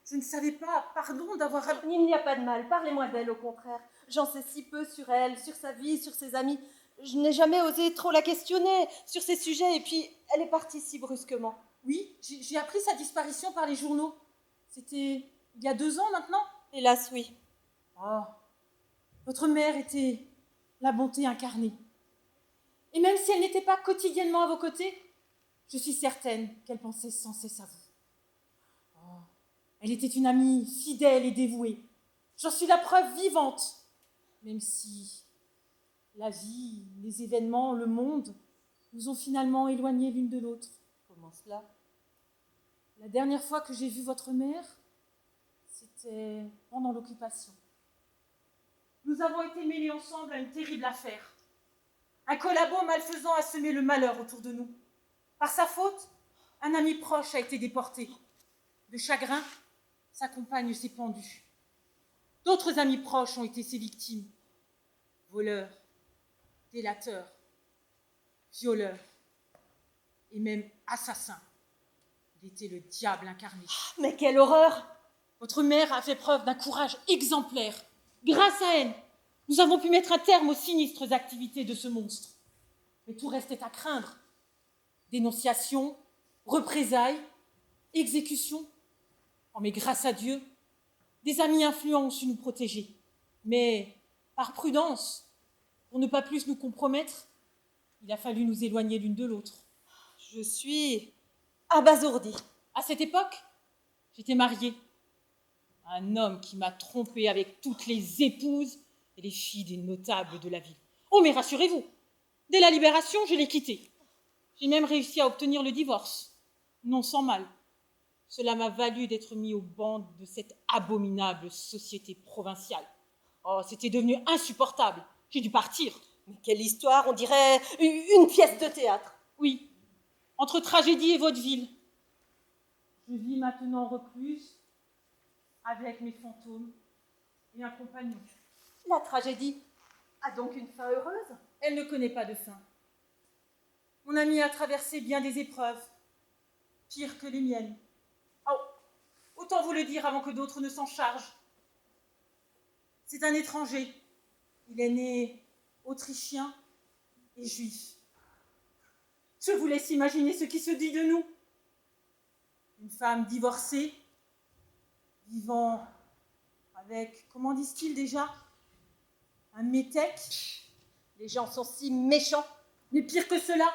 Je ne savais pas, pardon d'avoir... Il n'y a pas de mal, parlez-moi d'elle au contraire. J'en sais si peu sur elle, sur sa vie, sur ses amis. Je n'ai jamais osé trop la questionner sur ces sujets, et puis elle est partie si brusquement. Oui, j'ai appris sa disparition par les journaux. C'était il y a 2 ans maintenant? Hélas, oui. Oh, votre mère était la bonté incarnée. Et même si elle n'était pas quotidiennement à vos côtés, je suis certaine qu'elle pensait sans cesse à vous. Oh, elle était une amie fidèle et dévouée. J'en suis la preuve vivante. Même si la vie, les événements, le monde nous ont finalement éloignés l'une de l'autre. Comment cela? La dernière fois que j'ai vu votre mère, c'était pendant l'occupation. Nous avons été mêlés ensemble à une terrible affaire. Un collabo malfaisant a semé le malheur autour de nous. Par sa faute, un ami proche a été déporté. De chagrin, sa compagne s'est pendue. D'autres amis proches ont été ses victimes. Voleurs, délateurs, violeurs et même assassins. Il était le diable incarné. Mais quelle horreur! Votre mère a fait preuve d'un courage exemplaire. Grâce à elle, nous avons pu mettre un terme aux sinistres activités de ce monstre. Mais tout restait à craindre. Dénonciation, représailles, exécution. Oh, mais grâce à Dieu, des amis influents ont su nous protéger. Mais par prudence, pour ne pas plus nous compromettre, il a fallu nous éloigner l'une de l'autre. Je suis abasourdie. À cette époque, j'étais mariée. Un homme qui m'a trompée avec toutes les épouses et les filles des notables de la ville. Oh, mais rassurez-vous, dès la libération, je l'ai quitté. J'ai même réussi à obtenir le divorce, non sans mal. Cela m'a valu d'être mis au banc de cette abominable société provinciale. Oh, c'était devenu insupportable. J'ai dû partir. Mais quelle histoire, on dirait une pièce de théâtre. Oui, entre tragédie et vaudeville. Je vis maintenant recluse, avec mes fantômes et un compagnon. La tragédie a donc une fin heureuse? Elle ne connaît pas de fin. Mon ami a traversé bien des épreuves, pires que les miennes. Oh, autant vous le dire avant que d'autres ne s'en chargent. C'est un étranger. Il est né autrichien et juif. Je vous laisse imaginer ce qui se dit de nous. Une femme divorcée, vivant avec, comment disent-ils déjà, un métèque. Les gens sont si méchants. Mais pire que cela,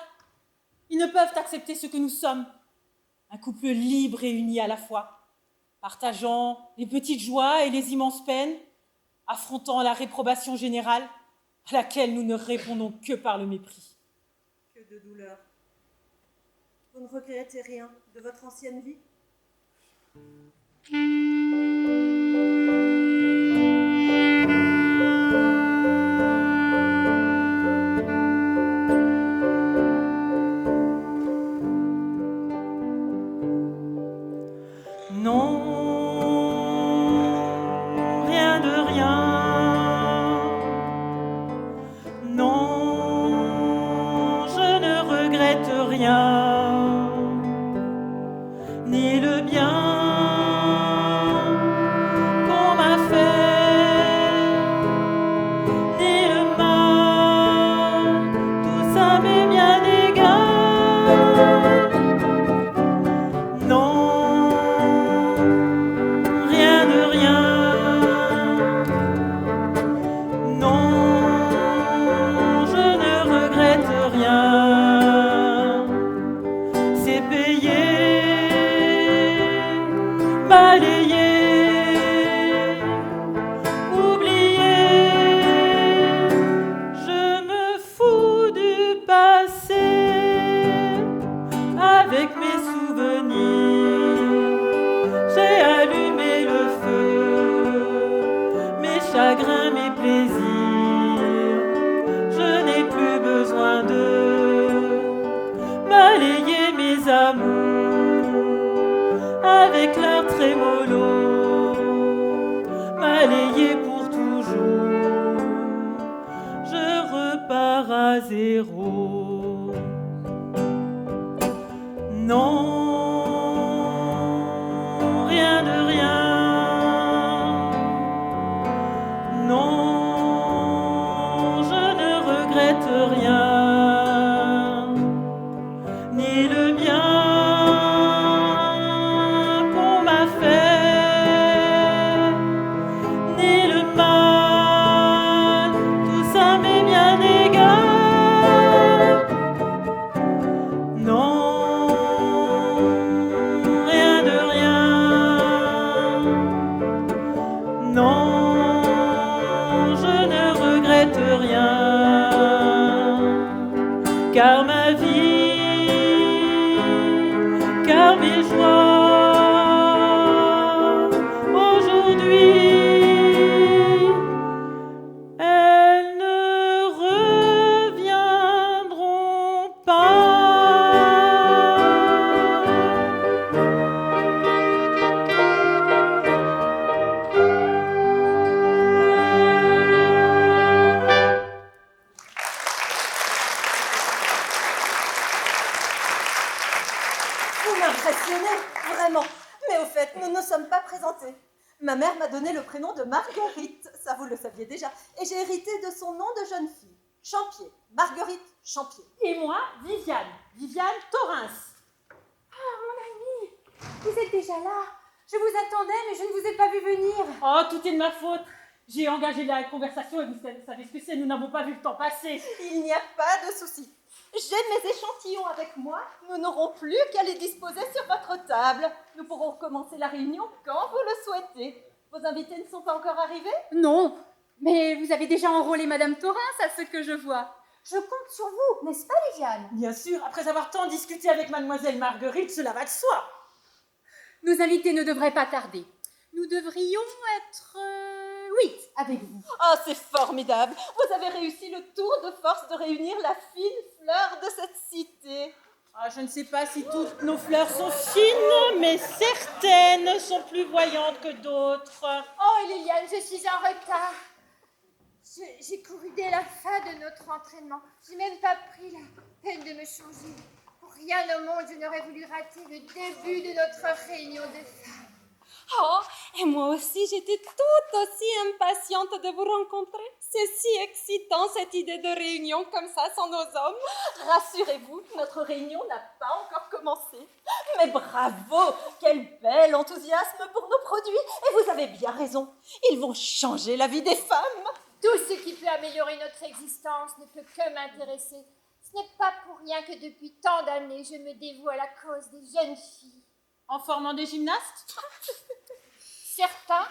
ils ne peuvent accepter ce que nous sommes. Un couple libre et uni à la fois, partageant les petites joies et les immenses peines, affrontant la réprobation générale à laquelle nous ne répondons que par le mépris. Que de douleur. Vous ne regrettez rien de votre ancienne vie? Non, rien de rien. Non, je ne regrette rien, ni le bien qu'on m'a fait, ni le mal, tout ça m'est bien égal. Non, rien de rien. Non, je ne regrette rien. C'est payé, balayé, oublié. Je me fous du passé avec mes souvenirs. J'ai allumé le feu, mes chagrins, mes plaisirs. Je n'ai plus besoin de balayer mes amours avec leur trémolo. balayé pour toujours. Je repars à zéro. Non, rien de rien. Non, je ne regrette rien. Ni le bien qu'on m'a fait, ni le mal, tout ça m'est bien égal. Non, rien de rien. Non, je ne regrette rien. Car ma vie, car mes joies, aujourd'hui, elles ne reviendront pas. Vous m'impressionnez, vraiment. Mais au fait, nous ne nous sommes pas présentés. Ma mère m'a donné le prénom de Marguerite, ça vous le saviez déjà, et j'ai hérité de son nom de jeune fille. Champier, Marguerite Champier. Et moi, Viviane Torrens. Vous êtes déjà là. Je vous attendais, mais je ne vous ai pas vu venir. Oh, tout est de ma faute. J'ai engagé la conversation et vous savez ce que c'est, nous n'avons pas vu le temps passer. Il n'y a pas de souci. J'ai mes échantillons avec moi. Nous n'aurons plus qu'à les disposer sur votre table. Nous pourrons recommencer la réunion quand vous le souhaitez. Vos invités ne sont pas encore arrivés? Non, mais vous avez déjà enrôlé Madame Torrens, à ce que je vois. Je compte sur vous, n'est-ce pas, Viviane? Bien sûr, après avoir tant discuté avec mademoiselle Marguerite, cela va de soi. Nos invités ne devraient pas tarder. Nous devrions être 8 avec vous. Oh, c'est formidable. Vous avez réussi le tour de force de réunir la fine fleur de cette cité. Ah, je ne sais pas si toutes nos fleurs sont fines, mais certaines sont plus voyantes que d'autres. Oh, Liliane, je suis en retard. J'ai couru dès la fin de notre entraînement. J'ai même pas pris la peine de me changer. Pour rien au monde, je n'aurais voulu rater le début de notre réunion de femmes. Oh, et moi aussi, j'étais tout aussi impatiente de vous rencontrer. C'est si excitant, cette idée de réunion comme ça, sans nos hommes. Rassurez-vous, notre réunion n'a pas encore commencé. Mais bravo, quel bel enthousiasme pour nos produits. Et vous avez bien raison, ils vont changer la vie des femmes. Tout ce qui peut améliorer notre existence ne peut que m'intéresser. Ce n'est pas pour rien que depuis tant d'années, je me dévoue à la cause des jeunes filles. En formant des gymnastes? Certains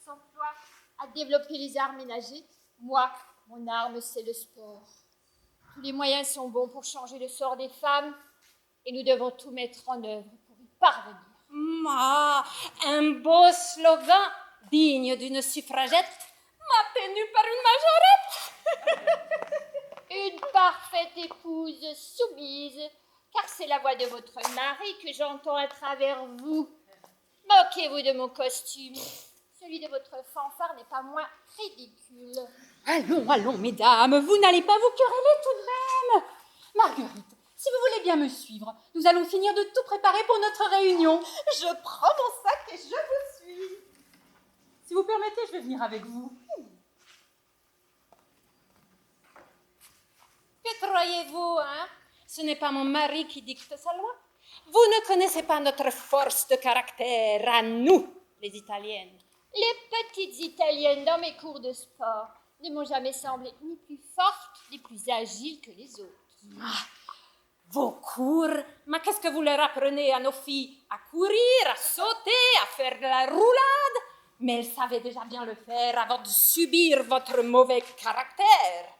s'emploient à développer les arts ménagers. Moi, mon arme, c'est le sport. Tous les moyens sont bons pour changer le sort des femmes et nous devons tout mettre en œuvre pour y parvenir. Ah, un beau slogan digne d'une suffragette, maintenu par une majorette. Une parfaite épouse soumise, car c'est la voix de votre mari que j'entends à travers vous. Moquez-vous de mon costume. Celui de votre fanfare n'est pas moins ridicule. Allons, allons, mesdames, vous n'allez pas vous quereller tout de même. Marguerite, si vous voulez bien me suivre, nous allons finir de tout préparer pour notre réunion. Je prends mon sac et je vous suis. Si vous permettez, je vais venir avec vous. Que croyez-vous, hein? Ce n'est pas mon mari qui dicte sa loi. Vous ne connaissez pas notre force de caractère, à nous, les Italiennes. Les petites Italiennes dans mes cours de sport ne m'ont jamais semblé ni plus fortes ni plus agiles que les autres. Vos cours? Mais qu'est-ce que vous leur apprenez à nos filles? À courir, à sauter, à faire de la roulade? Mais elles savaient déjà bien le faire avant de subir votre mauvais caractère.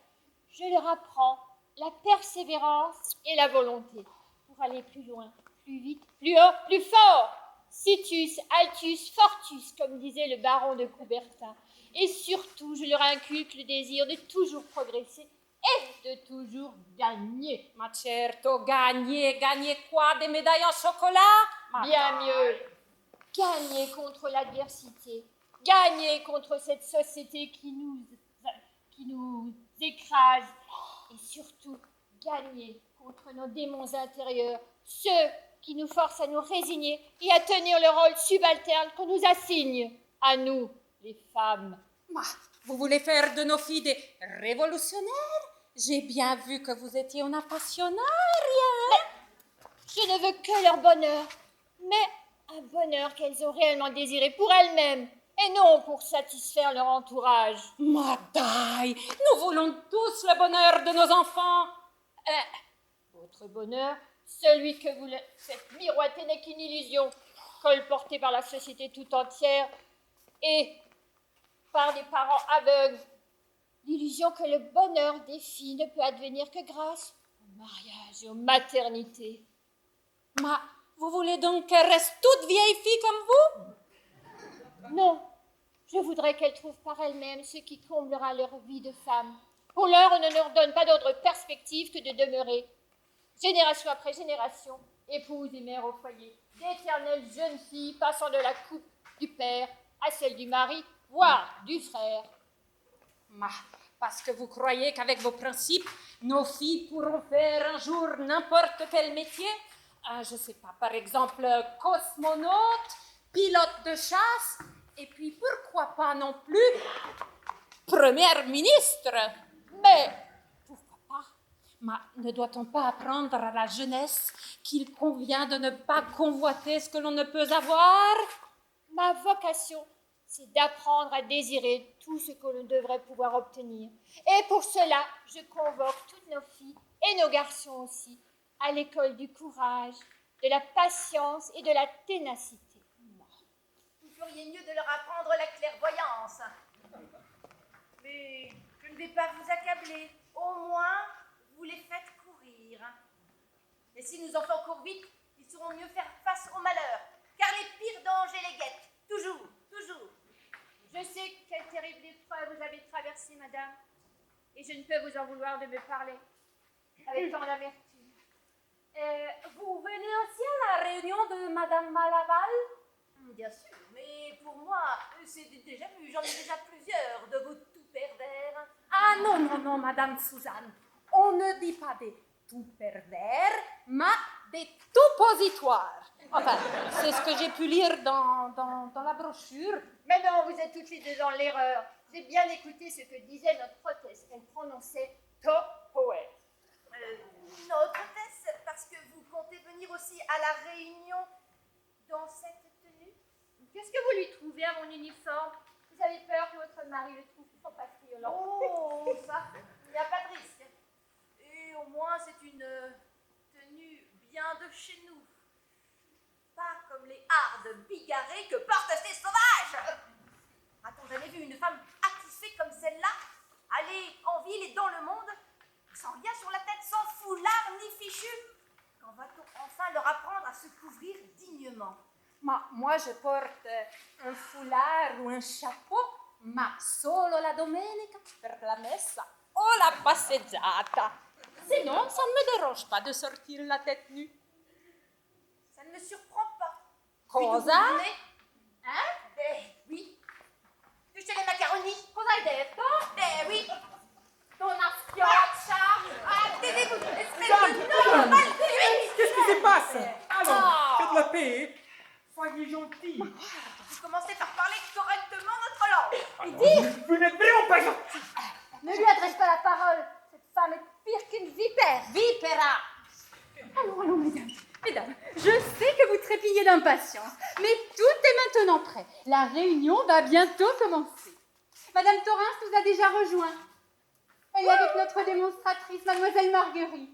Je leur apprends la persévérance et la volonté pour aller plus loin, plus vite, plus haut, plus fort. Situs, altus, fortus, comme disait le baron de Coubertin. Et surtout, je leur inculque le désir de toujours progresser et de toujours gagner. Ma certo, gagner quoi? Des médailles en chocolat? Bien mieux, gagner contre l'adversité, gagner contre cette société qui nous écrase et surtout gagner contre nos démons intérieurs, ceux qui nous forcent à nous résigner et à tenir le rôle subalterne qu'on nous assigne, à nous, les femmes. Vous voulez faire de nos filles des révolutionnaires? J'ai bien vu que vous étiez una passionaria. Je ne veux que leur bonheur, mais un bonheur qu'elles ont réellement désiré pour elles-mêmes et non pour satisfaire leur entourage. Madaille, nous voulons tous le bonheur de nos enfants. Votre bonheur, celui que vous faites miroiter n'est qu'une illusion, colportée par la société tout entière et par des parents aveugles. L'illusion que le bonheur des filles ne peut advenir que grâce au mariage et aux maternités. Vous voulez donc qu'elles restent toutes vieilles filles comme vous? Non, je voudrais qu'elles trouvent par elles-mêmes ce qui comblera leur vie de femme. Pour l'heure, on ne leur donne pas d'autre perspective que de demeurer, génération après génération, épouses et mères au foyer, d'éternelles jeunes filles passant de la coupe du père à celle du mari, voire du frère. Parce que vous croyez qu'avec vos principes, nos filles pourront faire un jour n'importe quel métier? Je sais pas, par exemple, cosmonaute, pilote de chasse, et puis pourquoi pas non plus première ministre? Mais pourquoi pas? Ne doit-on pas apprendre à la jeunesse qu'il convient de ne pas convoiter ce que l'on ne peut avoir? Ma vocation, c'est d'apprendre à désirer tout ce que l'on devrait pouvoir obtenir. Et pour cela, je convoque toutes nos filles, et nos garçons aussi, à l'école du courage, de la patience et de la ténacité. Vous feriez mieux de leur apprendre la clairvoyance. Mais je ne vais pas vous accabler. Au moins, vous les faites courir. Et si nos enfants courent vite, ils sauront mieux faire face au malheur. Car les pires dangers les guettent. Toujours, toujours. Je sais quelle terrible épreuve vous avez traversée, madame, et je ne peux vous en vouloir de me parler avec tant d'amertume. Vous venez aussi à la réunion de Madame Malaval? Bien sûr, mais pour moi, c'est déjà vu. J'en ai déjà plusieurs de vos tout pervers. Ah non, Madame Suzanne. On ne dit pas des tout pervers, mais des tout positoires. Enfin, c'est ce que j'ai pu lire dans la brochure. Mais non, vous êtes toutes les deux dans l'erreur. J'ai bien écouté ce que disait notre hôtesse. Elle prononçait poète. Notre hôtesse, parce que vous comptez venir aussi à la réunion dans cette tenue. Qu'est-ce que vous lui trouvez à mon uniforme? Vous avez peur que votre mari le trouve trop patriolant? Oh, ça, il n'y a pas de risque. Et au moins, c'est une tenue bien de chez nous. Pas comme les hardes bigarrées que portent ces sauvages. A-t-on jamais vu une femme attifée comme celle-là aller en ville et dans le monde sans rien sur la tête, sans foulard ni fichu? Quand va-t-on enfin leur apprendre à se couvrir dignement? Moi, je porte un foulard ou un chapeau, ma solo la domenica per la messa o la passeggiata. Sinon, ça ne me dérange pas de sortir la tête nue. Ça ne me surprend pas. Cosa? Hein? Oui. Tu sais les macaronis? Cosa hai detto? Oui. Donna Schioccia! Taisez-vous, espèce de normal. Qu'est-ce qui se passe? Allons, faites la paix. Soyez gentils. Vous commencez par parler correctement notre langue. Vous n'êtes vraiment pas gentils. Ne lui adresse pas la parole. Cette femme est pire qu'une vipère. Vipera! Allons, mesdames, je sais que vous trépillez d'impatience, mais tout est maintenant prêt. La réunion va bientôt commencer. Madame Torrens nous a déjà rejoints. Elle est avec notre démonstratrice, Mademoiselle Marguerite.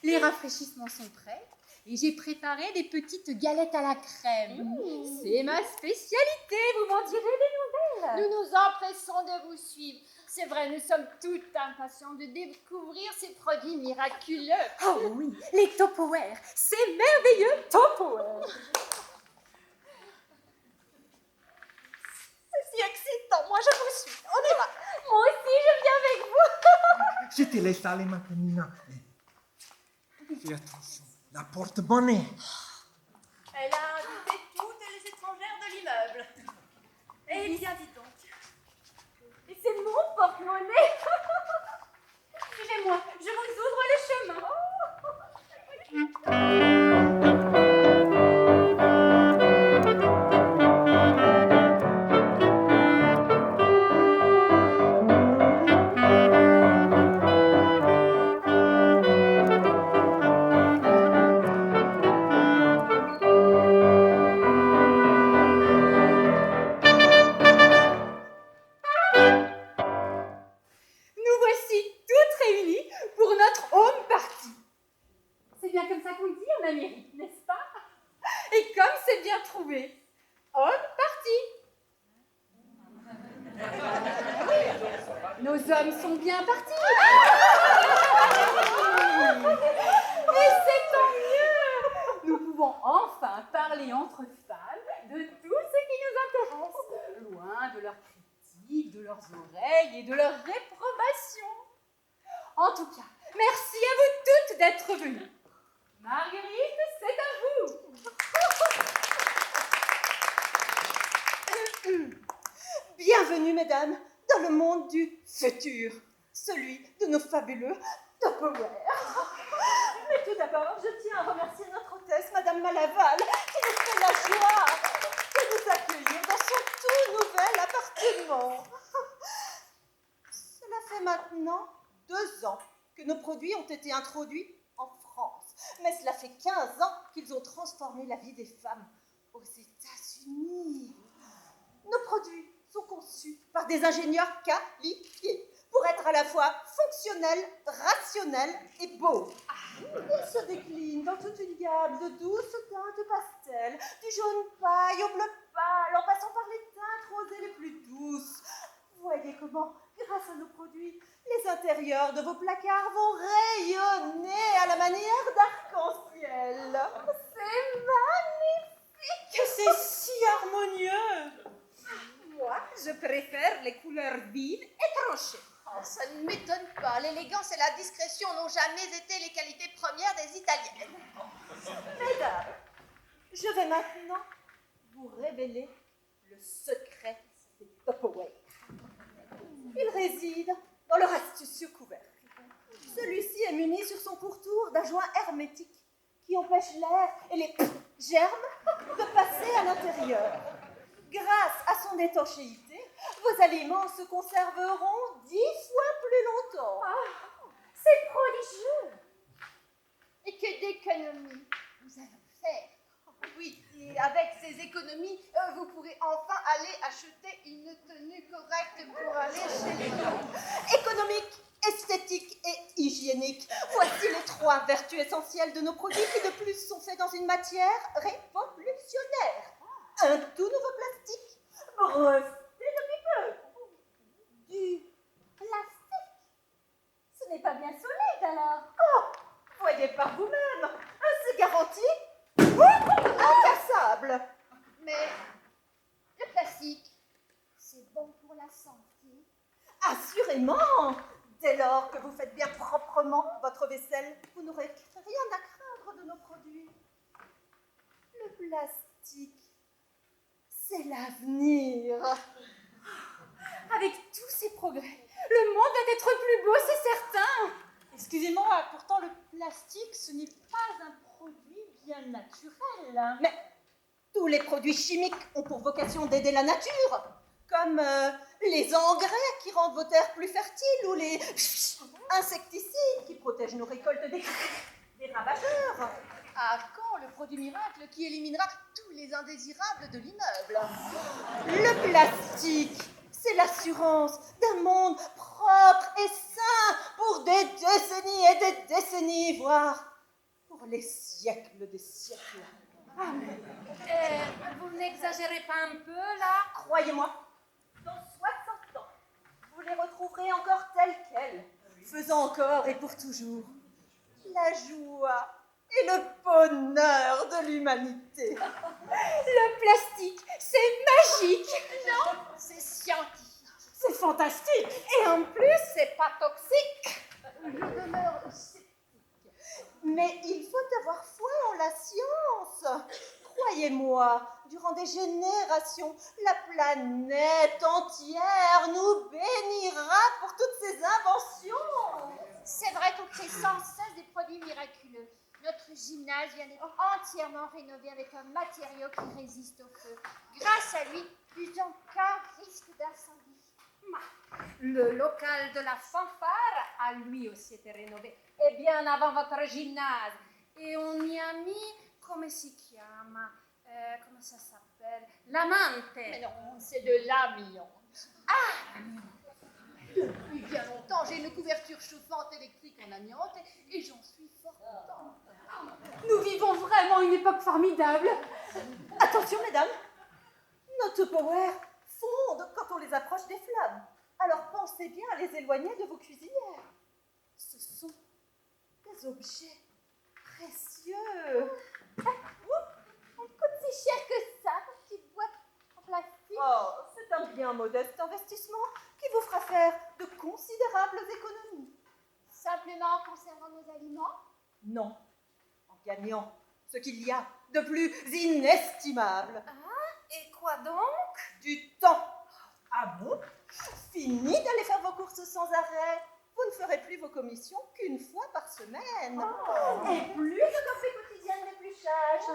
Les rafraîchissements sont prêts et j'ai préparé des petites galettes à la crème. C'est ma spécialité, vous m'en direz des nouvelles. Nous nous empressons de vous suivre. C'est vrai, nous sommes toutes impatientes de découvrir ces produits miraculeux. Oh oui, les Tupperware, c'est merveilleux, Tupperware. C'est si excitant, moi je vous suis, on y va. Moi aussi, je viens avec vous. Je te laisse aller, ma canina. Fais attention, la porte-monnaie. Elle a invité toutes les étrangères de l'immeuble. Et c'est bien trouvé. Homme parti. Nos hommes sont bien partis. Et c'est tant mieux. Nous pouvons enfin parler entre femmes de tout ce qui nous intéresse, loin de leurs critiques, de leurs oreilles et de leurs réprobations. En tout cas, merci à vous toutes d'être venues. Marguerite, c'est à vous. Bienvenue, mesdames, dans le monde du futur, celui de nos fabuleux Tupperware. Mais tout d'abord, je tiens à remercier notre hôtesse, Madame Malaval, qui nous fait la joie de nous accueillir dans son tout nouvel appartement. Cela fait maintenant 2 ans que nos produits ont été introduits en France, mais cela fait 15 ans qu'ils ont transformé la vie des femmes aux États-Unis. Nos produits sont conçus par des ingénieurs qualifiés pour être à la fois fonctionnels, rationnels et beaux. Ils se déclinent dans toute une gamme de douces teintes pastel, du jaune paille au bleu pâle, en passant par les teintes rosées les plus douces. Voyez comment, grâce à nos produits, les intérieurs de vos placards vont rayonner à la manière d'arc-en-ciel. C'est magnifique! C'est si harmonieux! Moi, je préfère les couleurs vives et tranchées. Oh, ça ne m'étonne pas. L'élégance et la discrétion n'ont jamais été les qualités premières des Italiennes. Mesdames, je vais maintenant vous révéler le secret des Tupperware. Il réside dans leur astucieux couvercle. Celui-ci est muni sur son pourtour d'un joint hermétique qui empêche l'air et les germes de passer à l'intérieur. Grâce à son étanchéité, vos aliments se conserveront 10 fois plus longtemps. Ah, c'est prodigieux. Et que d'économies nous allons faire. Oui, et avec ces économies, vous pourrez enfin aller acheter une tenue correcte pour aller chez les gens. Économique, esthétique et hygiénique. Voici les 3 vertus essentielles de nos produits qui de plus sont faits dans une matière révolutionnaire. Un tout nouveau plastique, breveté depuis peu. Du plastique. Ce n'est pas bien solide alors. Oh, voyez par vous-même. C'est garanti incassable. Mais le plastique, c'est bon pour la santé. Assurément. Dès lors que vous faites bien proprement votre vaisselle, vous n'aurez rien à craindre de nos produits. Le plastique, c'est l'avenir. Avec tous ces progrès, le monde va être plus beau, c'est certain. Excusez-moi, pourtant le plastique, ce n'est pas un produit bien naturel. Mais tous les produits chimiques ont pour vocation d'aider la nature, comme les engrais qui rendent vos terres plus fertiles ou les insecticides qui protègent nos récoltes des ravageurs. À quand le produit miracle qui éliminera tous les indésirables de l'immeuble? Le plastique, c'est l'assurance d'un monde propre et sain pour des décennies et des décennies, voire pour les siècles des siècles. Vous n'exagérez pas un peu, là? Croyez-moi, dans 60 ans, vous les retrouverez encore tels quels, faisant encore et pour toujours la joie et le bonheur de l'humanité. Le plastique, c'est magique. Non, c'est scientifique. C'est fantastique. Et en plus, c'est pas toxique. Je demeure sceptique. Mais il faut avoir foi en la science. Croyez-moi, durant des générations, la planète entière nous bénira pour toutes ces inventions. C'est vrai qu'on crée sans cesse des produits miraculeux. Notre gymnase vient d'être entièrement rénové avec un matériau qui résiste au feu. Grâce à lui, plus aucun risque d'incendie. Le local de la fanfare a lui aussi été rénové. Et bien avant votre gymnase. Et on y a mis, come si chiama, comment ça s'appelle? L'amante. Mais non, c'est de l'amiante. Ah, Depuis bien longtemps, j'ai une couverture chauffante électrique en amiante et j'en suis fort contente. nous vivons vraiment une époque formidable. Attention, mesdames, nos Tupperware fondent quand on les approche des flammes. Alors pensez bien à les éloigner de vos cuisinières. Ce sont des objets précieux. On coûte si cher que ça, cette petite boîte en plastique. Oh, c'est un bien modeste investissement qui vous fera faire de considérables économies. Simplement en conservant nos aliments? Non, en gagnant ce qu'il y a de plus inestimable. Ah, et quoi donc? Du temps. Ah bon? Fini d'aller faire vos courses sans arrêt. Vous ne ferez plus vos commissions qu'une fois par semaine. Et plus de café quotidien de l'épluchage.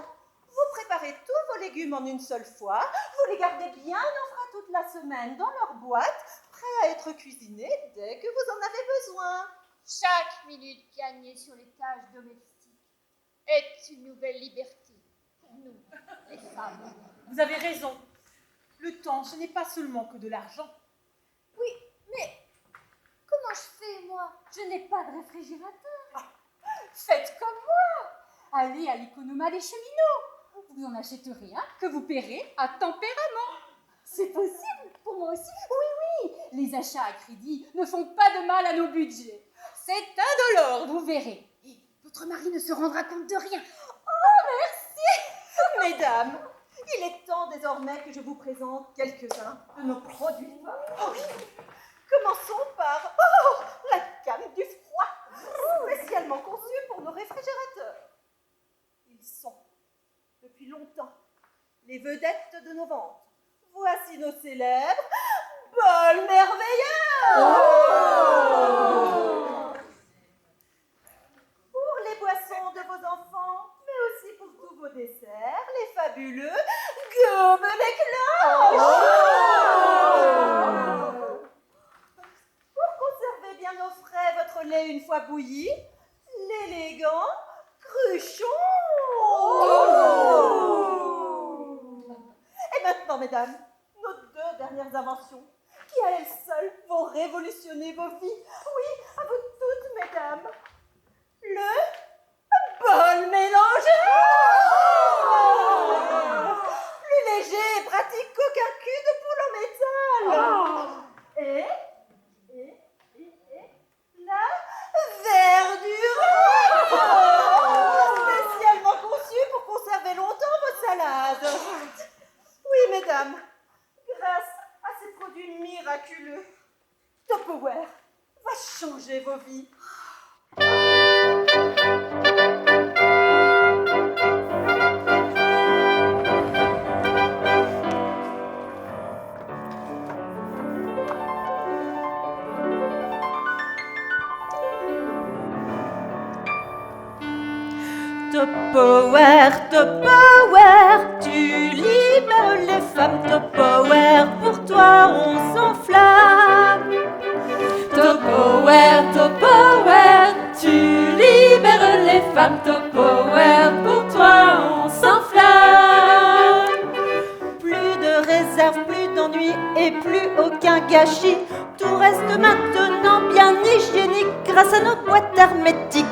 Vous préparez tous vos légumes en une seule fois. Vous les gardez bien en frais toute la semaine dans leur boîte, prêts à être cuisinés dès que vous en avez besoin. Chaque minute gagnée sur les tâches domestiques est une nouvelle liberté pour nous, les femmes. Vous avez raison. Le temps, ce n'est pas seulement que de l'argent. Oui, mais comment je fais, moi? Je n'ai pas de réfrigérateur. Faites comme moi. Allez à l'économat des cheminots. Vous en achèterez un que vous paierez à tempérament. C'est possible pour moi aussi. Oui, oui. Les achats à crédit ne font pas de mal à nos budgets. C'est indolore, vous verrez. Et votre mari ne se rendra compte de rien. Oh, merci. Mesdames, il est temps désormais que je vous présente quelques-uns de nos produits. Oh oui. Commençons par la canne du froid, spécialement conçue pour nos réfrigérateurs. Ils sont, depuis longtemps, les vedettes de nos ventes. Voici nos célèbres bols merveilleux. Pour les boissons de vos enfants, mais aussi pour tous vos desserts, les fabuleux gobelets cloches. Pour conserver bien au frais votre lait une fois bouilli, l'élégant cruchon. Et maintenant, mesdames, nos deux dernières inventions, qui à elles seules vont révolutionner vos vies. Oui, à vous toutes, mesdames. Le bol mélangeur. Plus léger et pratique qu'aucun cul de poule en métal. Et la verdure. Spécialement conçue pour conserver longtemps vos salades. Oui, mesdames, grâce à ces produits miraculeux, Tupperware va changer vos vies. Tupperware, Tupperware, tu libères les femmes. Tupperware, pour toi on s'enflamme. Tupperware, Tupperware, tu libères les femmes. Tupperware, pour toi on s'enflamme. Plus de réserve, plus d'ennui et plus aucun gâchis. Tout reste maintenant bien hygiénique grâce à nos boîtes hermétiques.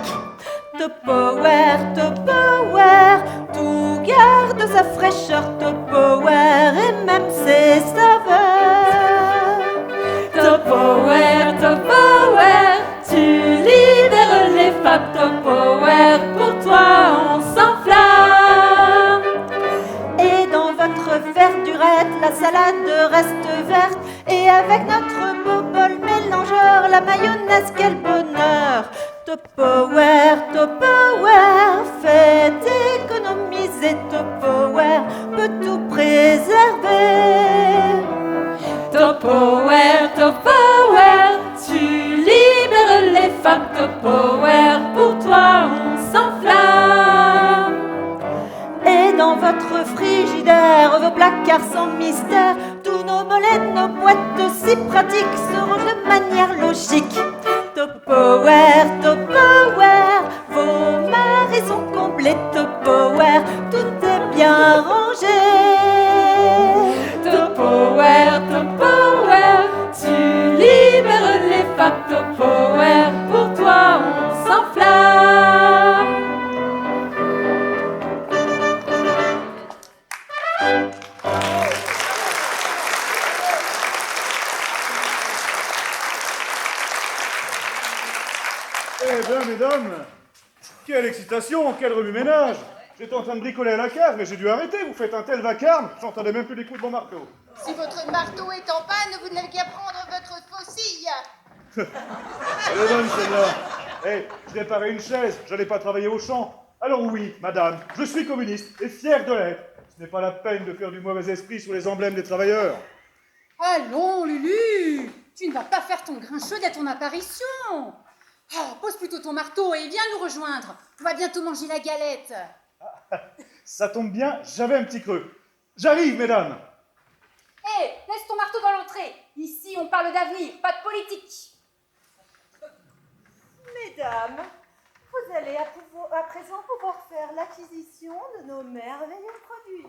Tupperware, Tupperware, tout garde sa fraîcheur. Tupperware et même ses saveurs. Tupperware, Tupperware, tu libères les femmes. Tupperware, pour toi on s'enflamme. Et dans votre verdurette, la salade reste verte. Et avec notre beau bol mélangeur, la mayonnaise, quel bonheur. Tupperware, Tupperware, faites économiser. Tupperware peut tout préserver. Tupperware, Tupperware, tu libères les femmes. Tupperware, pour toi on s'enflamme. Et dans votre frigidaire, vos placards sans mystère, tous nos bolets, nos boîtes si pratiques se rangent de manière logique. Tupperware, Tupperware, vos maris sont comblés. Tupperware, tout est bien rangé. Tupperware, Tupperware, tu libères les femmes. Tupperware, pour toi on s'enflamme. mesdames. Quelle excitation, quel remue-ménage. J'étais en train de bricoler à la cave, mais j'ai dû arrêter. Vous faites un tel vacarme, j'entendais même plus les coups de mon marteau. Si votre marteau est en panne, vous n'avez qu'à prendre votre faucille. Elle est bonne, celle-là. Eh, je réparais une chaise, j'allais pas travailler au champ. Alors oui, madame, je suis communiste et fier de l'être. Ce n'est pas la peine de faire du mauvais esprit sur les emblèmes des travailleurs. Allons, Lulu, tu ne vas pas faire ton grincheux dès ton apparition. Oh, pose plutôt ton marteau et viens nous rejoindre. On va bientôt manger la galette. Ça tombe bien, j'avais un petit creux. J'arrive, mesdames. Hé, laisse ton marteau dans l'entrée. Ici, on parle d'avenir, pas de politique. Mesdames, vous allez à présent pouvoir faire l'acquisition de nos merveilleux produits.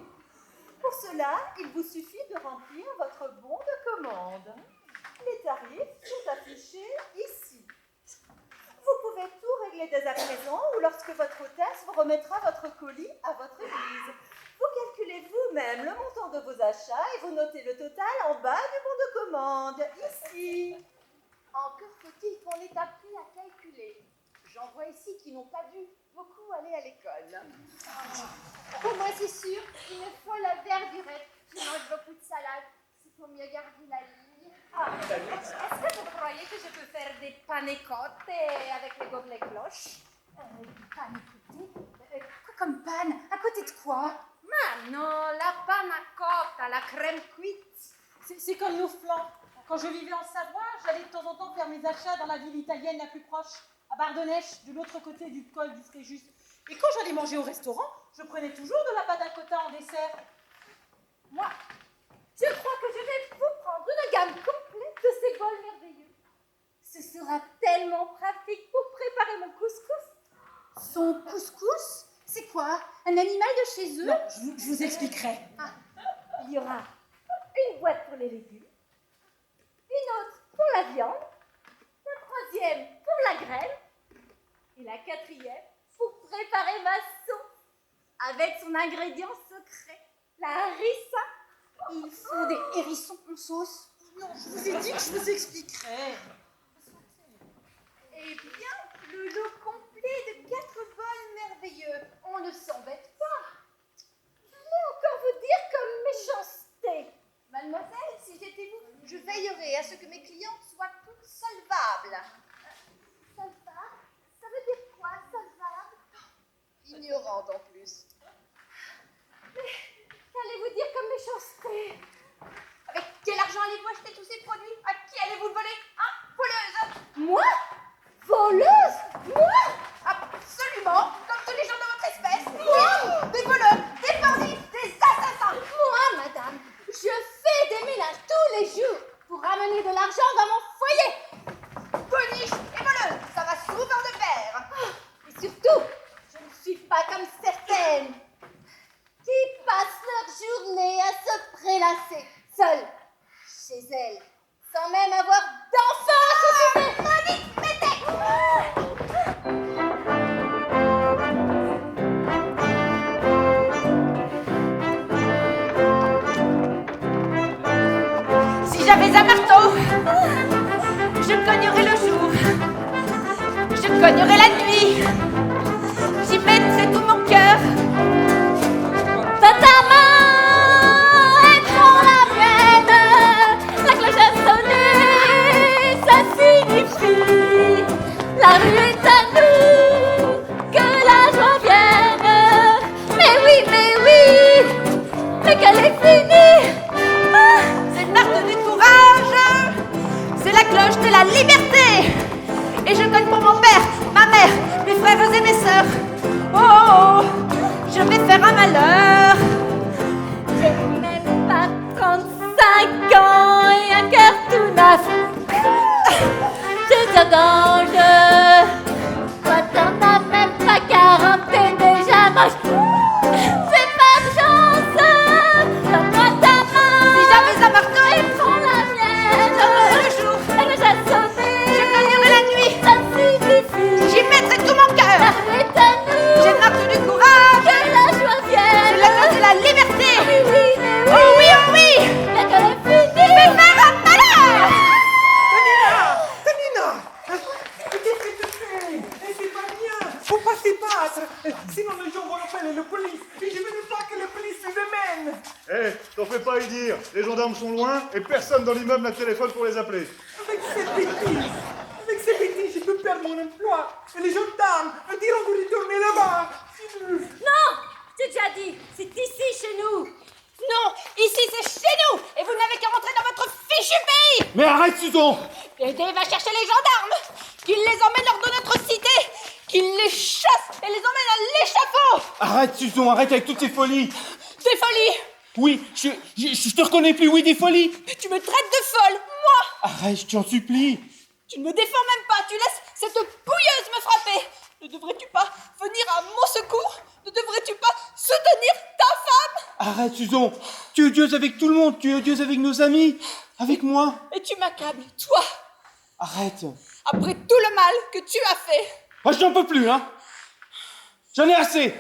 Pour cela, il vous suffit de remplir votre bon de commande. Les tarifs sont affichés ici. Vous pouvez tout régler dès à présent ou lorsque votre hôtesse vous remettra votre colis à votre église. Vous calculez vous-même le montant de vos achats et vous notez le total en bas du bon de commande, ici. Encore faut-il qu'on ait appris à calculer. J'en vois ici qui n'ont pas dû beaucoup aller à l'école. Pour moi, c'est sûr, il me faut la verdurette. Je mange beaucoup de salade. C'est pour mieux garder la ligne. Est-ce que vous croyez que je peux faire des panecotes avec les gobelets cloches? Panecotes? Quoi comme panne? À côté de quoi? Ma non, la panna cotta, la crème cuite. C'est comme nos flancs. Quand je vivais en Savoie, j'allais de temps en temps faire mes achats dans la ville italienne la plus proche, à Bardonnèche, de l'autre côté du col du Fréjus. Et quand j'allais manger au restaurant, je prenais toujours de la panna cotta en dessert. Moi, je crois que je vais vous prendre une gamme complète de ces bols merveilleux. Ce sera tellement pratique pour préparer mon couscous. Son couscous? C'est quoi? Un animal de chez eux? Non, je vous expliquerai. Ah, il y aura une boîte pour les légumes, une autre pour la viande, la troisième pour la graine, et la quatrième pour préparer ma sauce avec son ingrédient secret, la harissa. Il faut des hérissons en sauce. Non, je vous ai dit que je vous expliquerai. Eh bien, le lot complet de 4 bols merveilleux. On ne s'embête pas. Je voulais encore vous dire comme méchanceté. Mademoiselle, si j'étais vous, je veillerais à ce que mes clientes soient toutes solvables. Solvable? Ça veut dire quoi, solvable? Ignorante en plus. Mais qu'allez-vous dire comme méchanceté? Avec quel argent allez-vous acheter tous ces produits? À qui allez-vous voler? Hein, voleuse? Moi? Voleuse? Moi? Absolument, comme tous les gens de votre espèce. Moi? Des voleurs, des bandits, des assassins. Moi, madame, je fais des ménages tous les jours pour ramener de l'argent dans mon foyer. Boniche et voleuse, ça va souvent de pair. Et surtout, je ne suis pas comme certaines qui passent leur journée à se prélasser, seules, chez elles, sans même avoir d'enfants à s'occuper. Maudite métèque! Si j'avais un marteau, je cognerais le jour, je cognerais la nuit, j'y mettrais tout mon cœur. Dans ta main et dans la mienne, la cloche a sonné, ça signifie la rue est à nous, que la joie vienne. Mais oui, mais qu'elle est finie. Ah, c'est l'arc du courage, c'est la cloche de la liberté. Et je cogne pour mon père, ma mère, mes frères et mes sœurs. Oh, oh, oh, je vais faire un malheur. J'ai même pas 35 ans et un cœur tout neuf. Je te gange. Toi t'en as même pas 40, t'es déjà moche. C'est pas de chance. Donne-moi T'en fais pas y dire. Les gendarmes sont loin et personne dans l'immeuble n'a de téléphone pour les appeler. Avec ces bêtises, je peux perdre mon emploi. Et les gendarmes me diront que retourner là-bas. Non, j'ai déjà dit, c'est ici chez nous. Non, ici c'est chez nous. Et vous n'avez qu'à rentrer dans votre fichu pays. Mais arrête, Susan! Aidez va chercher les gendarmes, qu'ils les emmènent hors de notre cité, qu'ils les chassent et les emmènent à l'échafaud. Arrête, Susan, arrête avec toutes ces folies! Des folies. Oui, je te reconnais plus, oui, des folies! Mais tu me traites de folle, moi. Arrête, je t'en supplie! Tu ne me défends même pas, tu laisses cette bouilleuse me frapper. Ne devrais-tu pas venir à mon secours? Ne devrais-tu pas soutenir ta femme? Arrête, Susan! Tu es odieuse avec tout le monde, tu es odieuse avec nos amis, avec moi! Et tu m'accables, toi, Arrête! après tout le mal que tu as fait. Moi, je n'en peux plus, hein! J'en ai assez!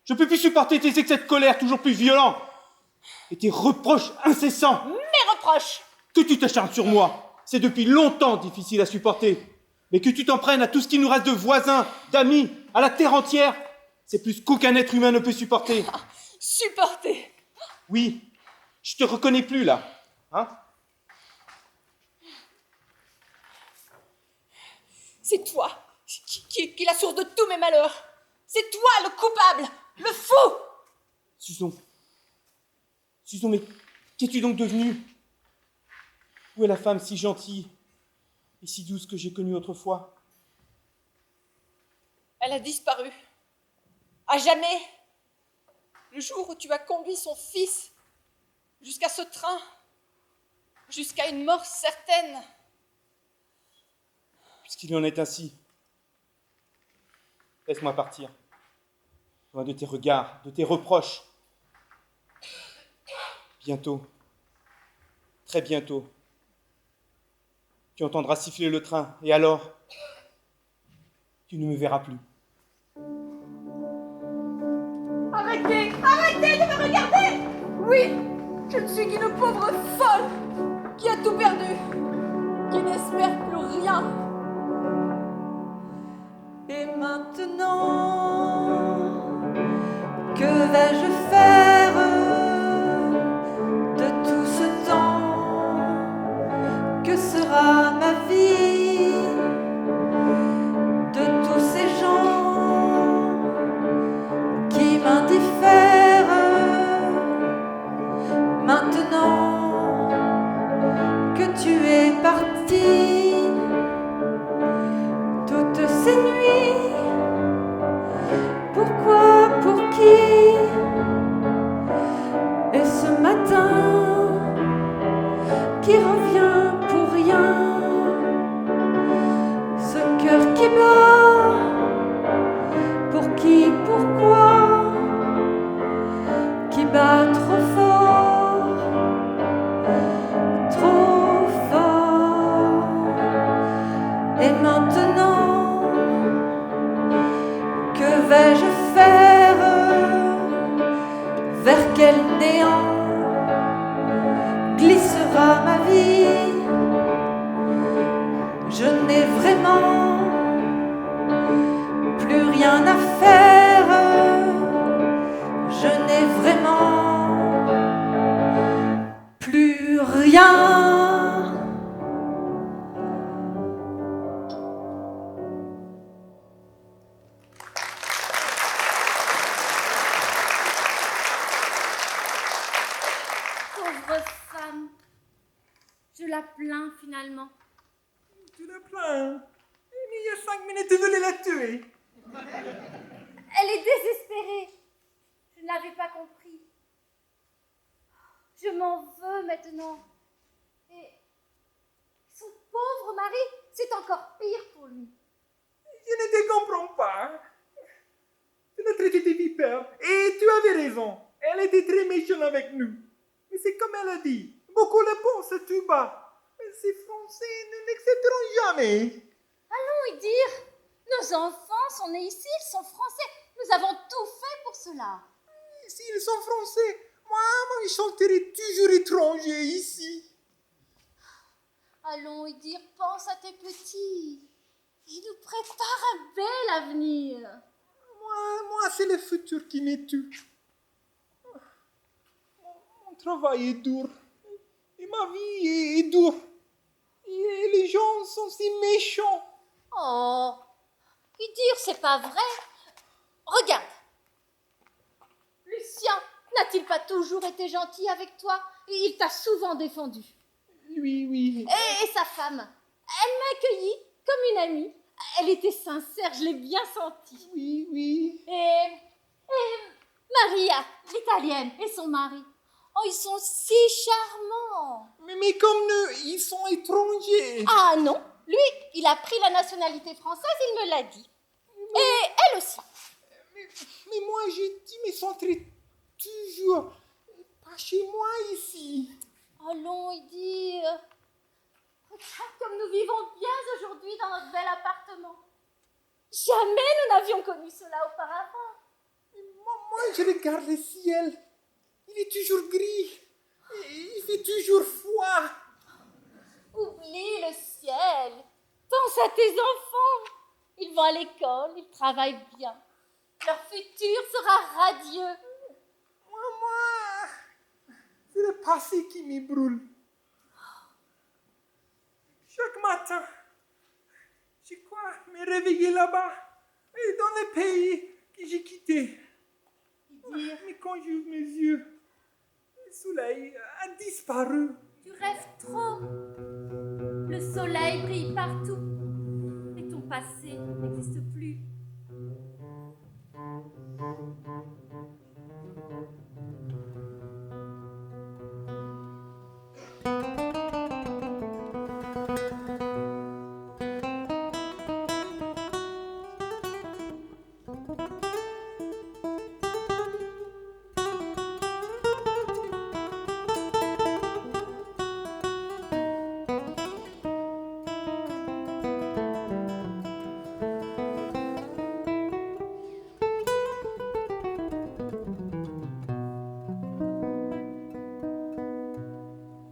Je peux plus supporter tes excès de colère toujours plus violents! Et tes reproches incessants! Mes reproches! Que tu t'acharnes sur moi, c'est depuis longtemps difficile à supporter. Mais que tu t'en prennes à tout ce qui nous reste de voisins, d'amis, à la terre entière, c'est plus qu'aucun être humain ne peut supporter. Supporter! Oui, je te reconnais plus, là. Hein? C'est toi qui est la source de tous mes malheurs. C'est toi le coupable, le fou. Susan, mais qu'es-tu donc devenue? Où est la femme si gentille et si douce que j'ai connue autrefois? Elle a disparu. À jamais. Le jour où tu as conduit son fils jusqu'à ce train, jusqu'à une mort certaine. Puisqu'il en est ainsi, laisse-moi partir, loin de tes regards, de tes reproches. Bientôt, très bientôt, tu entendras siffler le train, et alors, tu ne me verras plus. Arrêtez de me regarder. Oui, je ne suis qu'une pauvre folle qui a tout perdu, qui n'espère plus rien. Et maintenant, que vais-je faire de tout ce temps? Que sera ma vie de tous ces gens qui m'indiffèrent? Maintenant que tu es parti, toutes ces nuits, pourquoi, pour qui? Et ce matin qui revient pour rien, ce cœur qui bat, pour qui, pourquoi, qui bat trop fort, trop fort. Et maintenant, que vais-je faire? Vers quel néant glissera ma vie? Je n'ai vraiment plus rien à faire. Je n'ai vraiment plus rien. Pauvre femme. Je la plains finalement. Tu la plains. Il y a 5 minutes, tu voulais la tuer. Elle est désespérée. Je ne l'avais pas compris. Je m'en veux maintenant. Et son pauvre mari, c'est encore pire pour lui. Je ne te comprends pas. Tu l'as traité de vipère. Et tu avais raison. Elle était très méchante avec nous. Mais c'est comme elle a dit. Beaucoup le pensent, tu bats. Mais ces Français ne l'accepteront jamais. Allons y dire. Nos enfants sont nés ici, ils sont français. Nous avons tout fait pour cela. S'ils sont français, moi, ils sentiraient toujours étrangers ici. Allons y dire, pense à tes petits. Ils nous préparent un bel avenir. Moi, c'est le futur qui me tue. Mon travail est dur. Et ma vie est dure. Et les gens sont si méchants. Oh, y dire, c'est pas vrai. Regarde. Lucien n'a-t-il pas toujours été gentil avec toi? Il t'a souvent défendu. Oui. Et sa femme, elle m'a accueillie comme une amie. Elle était sincère, je l'ai bien senti. Oui. Et Maria, l'italienne, et son mari. Oh, ils sont si charmants. Mais comme nous, ils sont étrangers. Ah non, lui, il a pris la nationalité française, il me l'a dit. Et elle aussi. Mais moi, j'ai dit me sentir toujours pas chez moi ici. Allons y dire. Regarde comme nous vivons bien aujourd'hui dans notre bel appartement. Jamais nous n'avions connu cela auparavant. Moi, je regarde le ciel. Il est toujours gris. Et il fait toujours froid. Oublie le ciel. Pense à tes enfants. Ils vont à l'école, ils travaillent bien. Leur futur sera radieux. Moi, c'est le passé qui me brûle. Chaque matin, je crois me réveiller là-bas, dans le pays que j'ai quitté. Mais quand j'ouvre mes yeux, le soleil a disparu. Tu rêves trop. Le soleil brille partout. Et ton passé n'existe plus.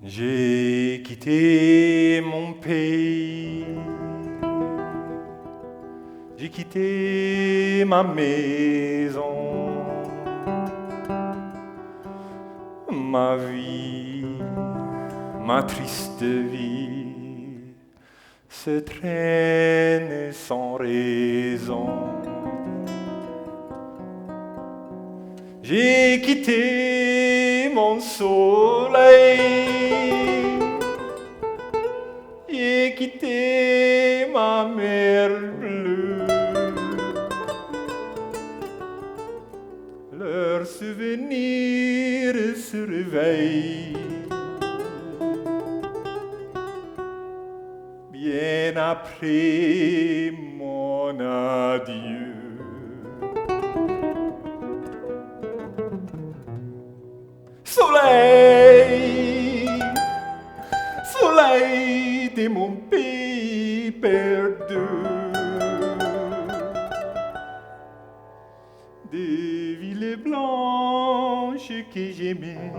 J'ai quitté mon pays, j'ai quitté ma maison, ma vie, ma triste vie se traîne sans raison. J'ai quitté mon soleil, j'ai quitté ma mer bleue. Leurs souvenirs se réveillent bien après mon adieu. Soleil, soleil de mon pays perdu, des villes blanches que j'aimais,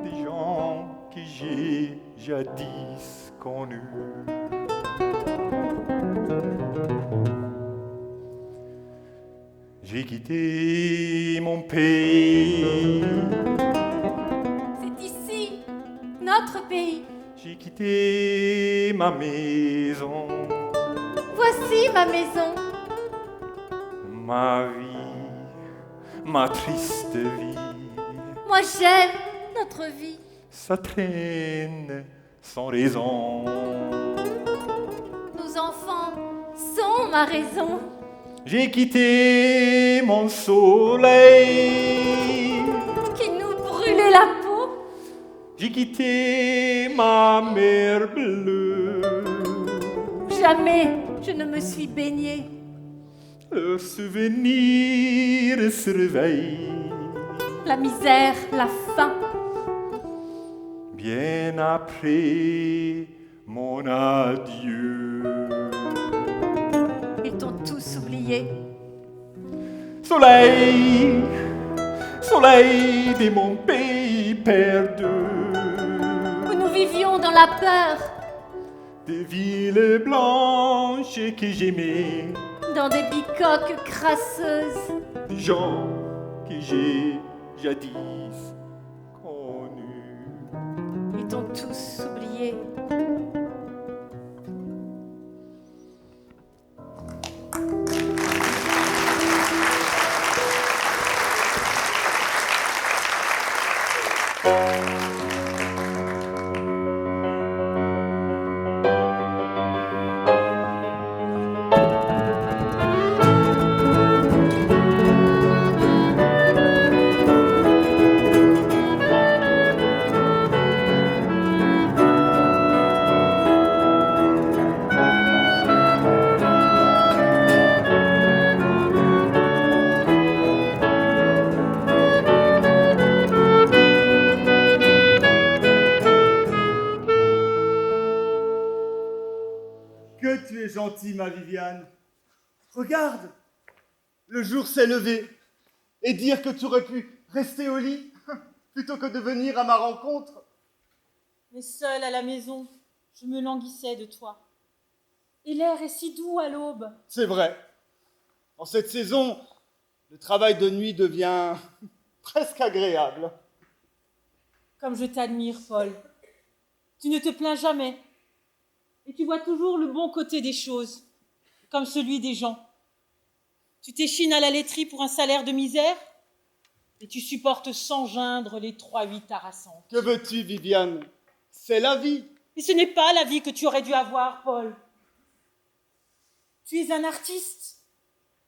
des gens que j'ai jadis connus. J'ai quitté mon pays. C'est ici, notre pays. J'ai quitté ma maison. Voici ma maison. Ma vie, ma triste vie. Moi j'aime notre vie. Ça traîne sans raison. Nos enfants sont ma raison. J'ai quitté mon soleil qui nous brûlait la peau. J'ai quitté ma mer bleue. Jamais je ne me suis baignée. Le souvenir se réveille. La misère, la faim. Bien après mon adieu. Ils t'ont tous oublié. Soleil, soleil de mon pays perdu. Où nous vivions dans la peur. Des villes blanches que j'aimais. Dans des bicoques crasseuses. Des gens que j'ai jadis connus. Ils t'ont tous oublié. Que tu es gentille, ma Viviane. Regarde, le jour s'est levé. Et dire que tu aurais pu rester au lit plutôt que de venir à ma rencontre. Mais seule à la maison, je me languissais de toi. Et l'air est si doux à l'aube. C'est vrai. En cette saison, le travail de nuit devient presque agréable. Comme je t'admire, Paul. Tu ne te plains jamais. Et tu vois toujours le bon côté des choses, comme celui des gens. Tu t'échines à la laiterie pour un salaire de misère et tu supportes sans geindre les 3-8 harassants. Que veux-tu, Viviane? C'est la vie. Mais ce n'est pas la vie que tu aurais dû avoir, Paul. Tu es un artiste,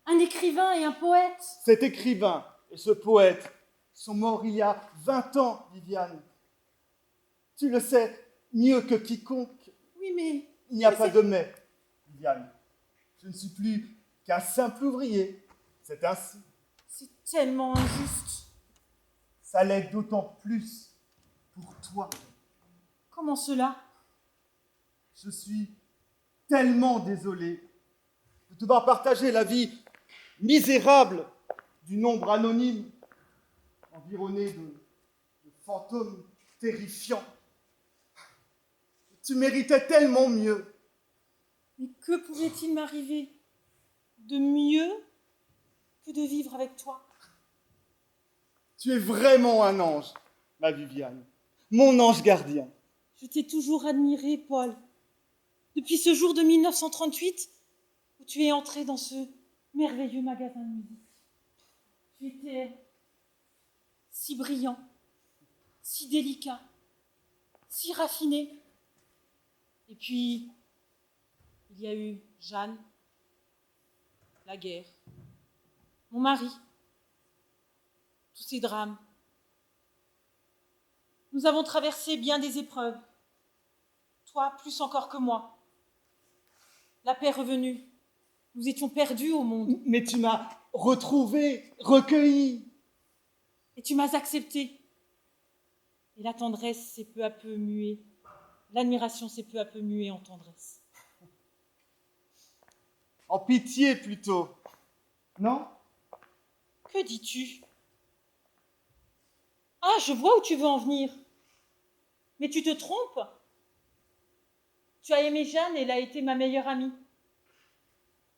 un écrivain et un poète. Cet écrivain et ce poète sont morts il y a 20 ans, Viviane. Tu le sais mieux que quiconque. Oui, mais... Il n'y a pas de mais, Viviane. Je ne suis plus qu'un simple ouvrier. C'est ainsi. C'est tellement injuste. Ça l'est d'autant plus pour toi. Comment cela? Je suis tellement désolé de devoir partager la vie misérable du nombre anonyme, environné de fantômes terrifiants. Tu méritais tellement mieux. Mais que pouvait-il m'arriver de mieux que de vivre avec toi? Tu es vraiment un ange, ma Viviane, mon ange gardien. Je t'ai toujours admiré, Paul, depuis ce jour de 1938 où tu es entré dans ce merveilleux magasin de musique. Tu étais si brillant, si délicat, si raffiné. Et puis, il y a eu Jeanne, la guerre, mon mari, tous ces drames. Nous avons traversé bien des épreuves, toi plus encore que moi. La paix est revenue, nous étions perdus au monde. Mais tu m'as retrouvé, recueilli. Et tu m'as accepté. Et la tendresse s'est peu à peu muée. L'admiration s'est peu à peu muée en tendresse. En pitié plutôt, non? Que dis-tu? Ah, je vois où tu veux en venir. Mais tu te trompes. Tu as aimé Jeanne et elle a été ma meilleure amie.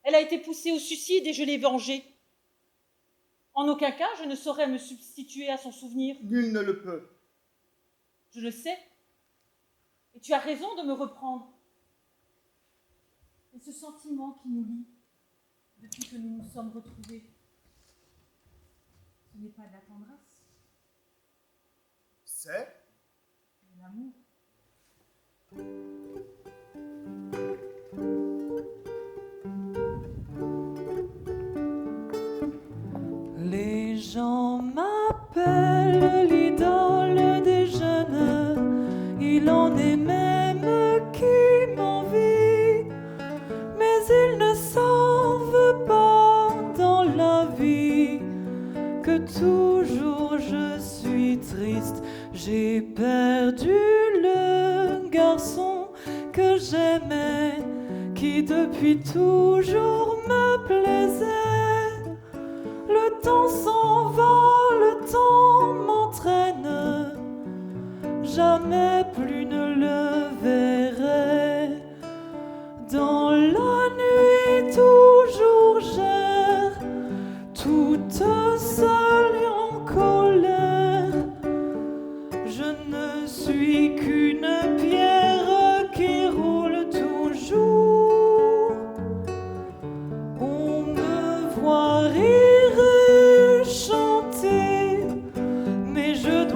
Elle a été poussée au suicide et je l'ai vengée. En aucun cas, je ne saurais me substituer à son souvenir. Nul ne le peut. Je le sais. Et tu as raison de me reprendre. Et ce sentiment qui nous lie, depuis que nous nous sommes retrouvés, ce n'est pas de la tendresse. C'est de l'amour. Les gens m'appellent l'idole des jeunes, il en est même qui m'envie, mais ils ne savent pas dans la vie que toujours je suis triste. J'ai perdu le garçon que j'aimais, qui depuis toujours me plaisait. Le temps s'en va, le temps m'entraîne, jamais plus ne le verrai. Dans la nuit toujours j'erre, toute seule et en colère.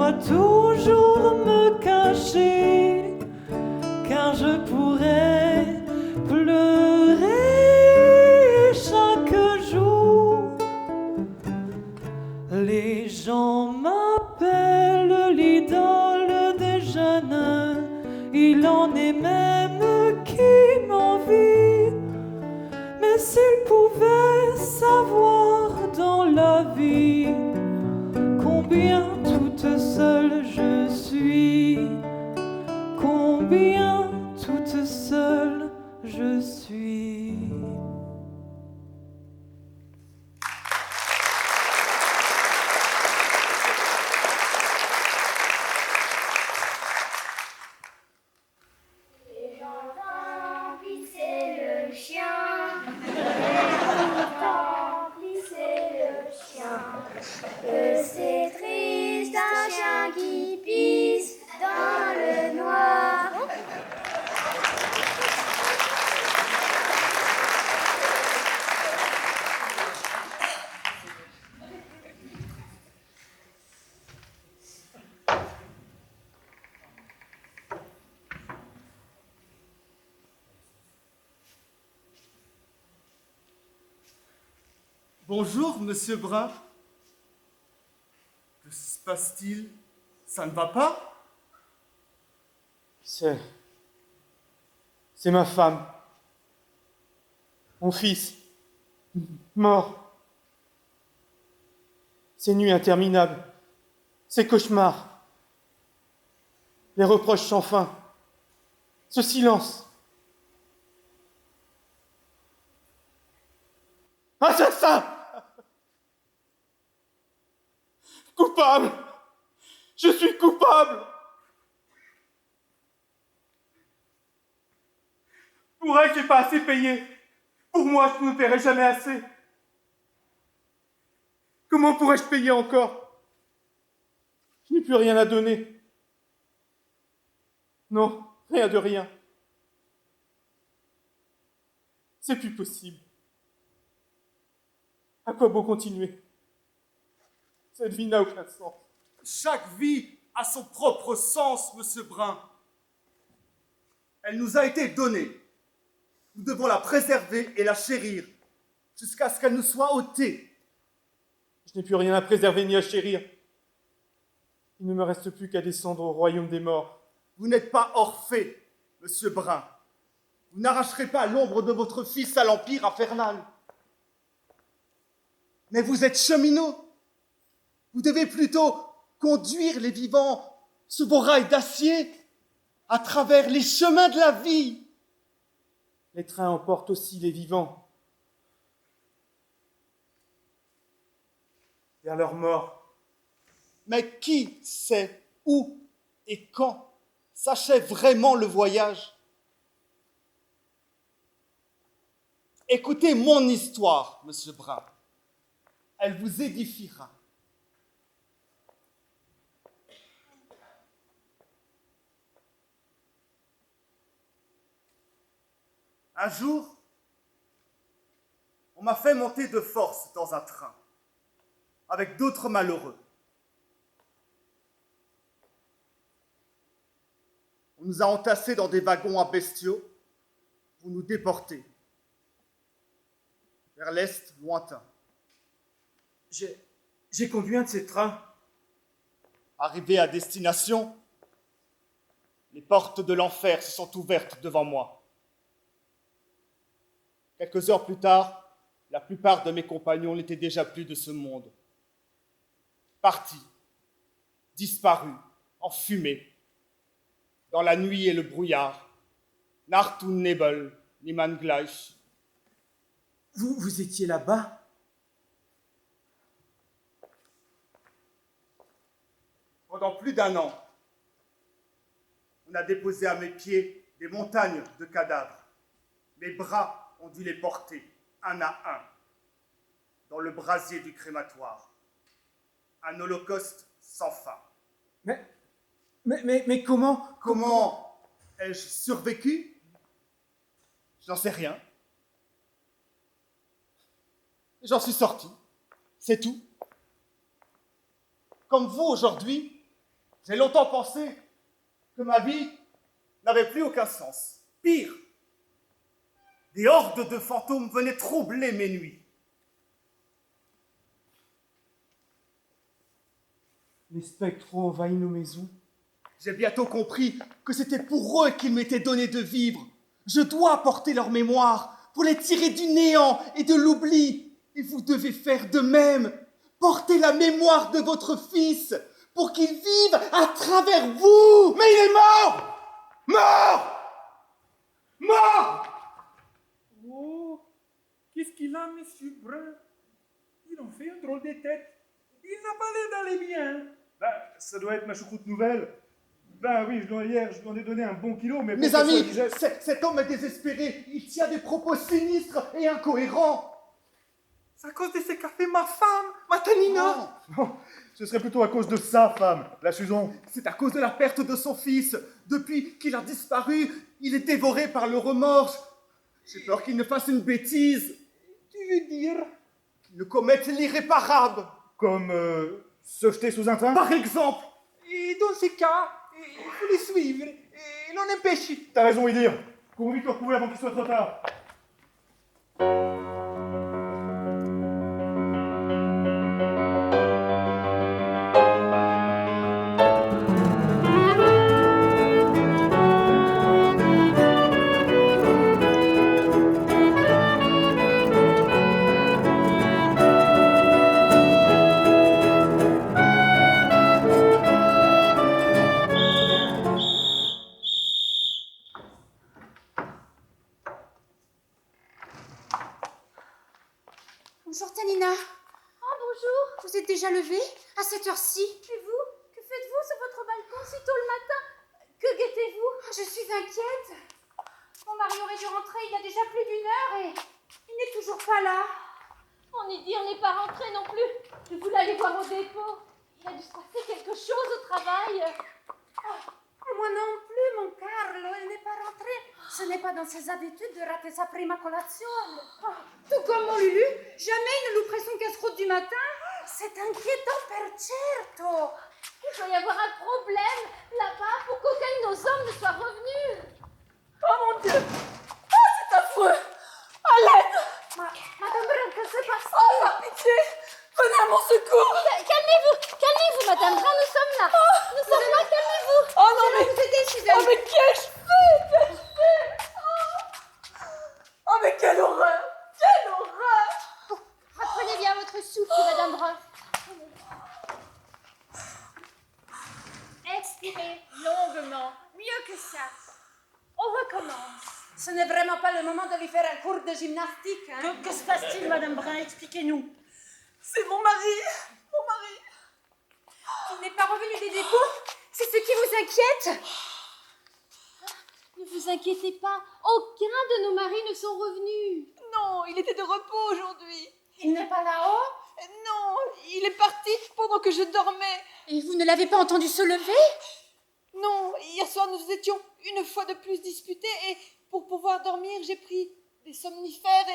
dois toujours me cacher, car je pourrais pleurer chaque jour. Les gens m'appellent l'idole des jeunes, il en est même qui m'envie. Mais s'ils pouvaient savoir dans la vie combien toute seule je suis, combien toute seule je suis. Et j'entends pisser le chien. J'entends pisser le chien. Que c'est triste un chien qui pisse dans le noir. Bonjour, monsieur Brun. Que se passe-t-il? Ça ne va pas? C'est ma femme. Mon fils. Mort. Ces nuits interminables. Ces cauchemars. Les reproches sans fin. Ce silence. Assassin! Coupable! Je suis coupable! Pour elle, j'ai pas assez payé. Pour moi, je ne me paierai jamais assez. Comment pourrais-je payer encore? Je n'ai plus rien à donner. Non, rien de rien. C'est plus possible. À quoi bon continuer? Cette vie n'a aucun sens. Chaque vie a son propre sens, monsieur Brun. Elle nous a été donnée. Nous devons la préserver et la chérir jusqu'à ce qu'elle nous soit ôtée. Je n'ai plus rien à préserver ni à chérir. Il ne me reste plus qu'à descendre au royaume des morts. Vous n'êtes pas Orphée, monsieur Brun. Vous n'arracherez pas l'ombre de votre fils à l'empire infernal. Mais vous êtes cheminot. Vous devez plutôt conduire les vivants sur vos rails d'acier à travers les chemins de la vie. Les trains emportent aussi les vivants vers leur mort. Mais qui sait où et quand s'achève vraiment le voyage? Écoutez mon histoire, monsieur Brun. Elle vous édifiera. Un jour, on m'a fait monter de force dans un train, avec d'autres malheureux. On nous a entassés dans des wagons à bestiaux pour nous déporter vers l'Est lointain. J'ai conduit un de ces trains. Arrivé à destination, les portes de l'enfer se sont ouvertes devant moi. Quelques heures plus tard, la plupart de mes compagnons n'étaient déjà plus de ce monde. Partis, disparus, enfumés, dans la nuit et le brouillard. Nacht und Nebel, niemand gleich. Vous étiez là-bas? Pendant plus d'un an, on a déposé à mes pieds des montagnes de cadavres. Mes bras ont dû les porter, un à un, dans le brasier du crématoire. Un holocauste sans fin. Mais comment? Comment ai-je survécu? Je n'en sais rien. J'en suis sorti, c'est tout. Comme vous aujourd'hui, J'ai longtemps pensé que ma vie n'avait plus aucun sens. Pire, des hordes de fantômes venaient troubler mes nuits. Les spectres ont envahi nos maisons. J'ai bientôt compris que c'était pour eux qu'il m'était donné de vivre. Je dois porter leur mémoire pour les tirer du néant et de l'oubli. Et vous devez faire de même. Portez la mémoire de votre fils pour qu'il vive à travers vous. Mais il est mort! Mort! Mort! Oh, qu'est-ce qu'il a, monsieur Brun? Il en fait un drôle de tête. Il n'a pas l'air d'aller bien. Ben, ça doit être ma choucroute nouvelle. Ben oui, hier, je lui en ai donné un bon kilo, mais... Mes amis, cet homme est désespéré. Il tient des propos sinistres et incohérents. C'est à cause de ce qu'a fait ma femme, ma Tanina. Non, ce serait plutôt à cause de sa femme, la Susan. C'est à cause de la perte de son fils. Depuis qu'il a disparu, il est dévoré par le remords. J'ai peur qu'il ne fasse une bêtise. Tu veux dire? Qu'il ne commette l'irréparable. Comme se jeter sous un train? Par exemple. Et dans ces cas, il faut les suivre et l'en empêcher. T'as raison, Idir. Cours vite te retrouver avant qu'il soit trop tard. Bonjour Tanina. Ah, bonjour. Vous êtes déjà levée à cette heure-ci? Et vous? Que faites-vous sur votre balcon si tôt le matin? Que guettez-vous? Je suis inquiète. Mon mari aurait dû rentrer il y a déjà plus d'1 heure et il n'est toujours pas là. On y dit, on n'est pas rentré non plus. Je voulais aller voir au dépôt. Il a dû se passer quelque chose au travail. Moi non plus, mon Carlo, il n'est pas rentré. Ce n'est pas dans ses habitudes de rater sa prima colazione. Tout comme mon Lulu, jamais il ne louperait son casse-croûte du matin. C'est inquiétant, per certo. Il doit y avoir un problème là-bas pour qu'aucun de nos hommes ne soit revenu. Oh mon Dieu! Ah, c'est affreux! À l'aide! Madame Brun, que se passe-t-il? Oh, par pitié! Venez à mon secours! Calmez-vous, Madame Brun, nous sommes là. Nous sommes là, calmez-vous. Oh non, mais... Vous aider, Suzanne. Oh, mais qu'ai-je fait? Oh, mais quelle horreur! Quelle horreur! Reprenez bien votre souffle, Madame Brun. Expirez longuement. Mieux que ça. On recommence. Ce n'est vraiment pas le moment de lui faire un cours de gymnastique. Hein? Que se passe-t-il, Madame Brun? Expliquez-nous. C'est mon mari! Mon mari! Il n'est pas revenu des dépôts? C'est ce qui vous inquiète? Ne vous inquiétez pas, aucun de nos maris ne sont revenus. Non, il était de repos aujourd'hui. Il n'est pas là-haut? Non, il est parti pendant que je dormais. Et vous ne l'avez pas entendu se lever? Non, hier soir nous étions une fois de plus disputés et pour pouvoir dormir, j'ai pris des somnifères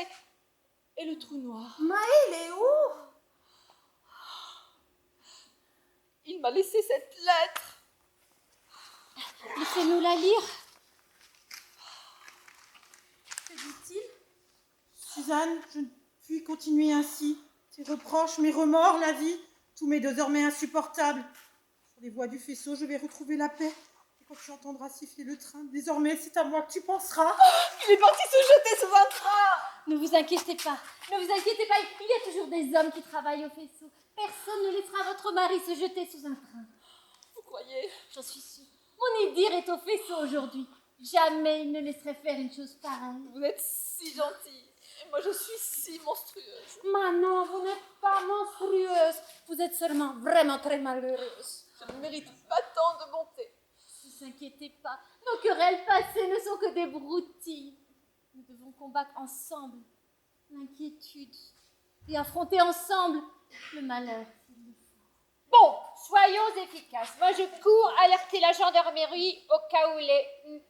et le trou noir. Maël est où? Il m'a laissé cette lettre. Laissez-nous la lire. Que dit-il? Suzanne, je ne puis continuer ainsi. Tes reproches, mes remords, la vie, tout m'est désormais insupportable. Sur les voies du faisceau, je vais retrouver la paix. Et quand tu entendras siffler le train, désormais, c'est à moi que tu penseras. Il est parti se jeter sous un train. Ne vous inquiétez pas, il y a toujours des hommes qui travaillent au faisceau. Personne ne laissera votre mari se jeter sous un train. Vous croyez? J'en suis sûre. Mon Idir est au faisceau aujourd'hui. Jamais il ne laisserait faire une chose pareille. Vous êtes si gentille. Et moi, je suis si monstrueuse. Mais non, vous n'êtes pas monstrueuse. Vous êtes seulement vraiment très malheureuse. Je ne mérite pas tant de bonté. Ne vous inquiétez pas, nos querelles passées ne sont que des broutilles. Nous devons combattre ensemble l'inquiétude et affronter ensemble le malheur. Bon, soyons efficaces. Moi, je cours alerter la gendarmerie au cas où il ait eu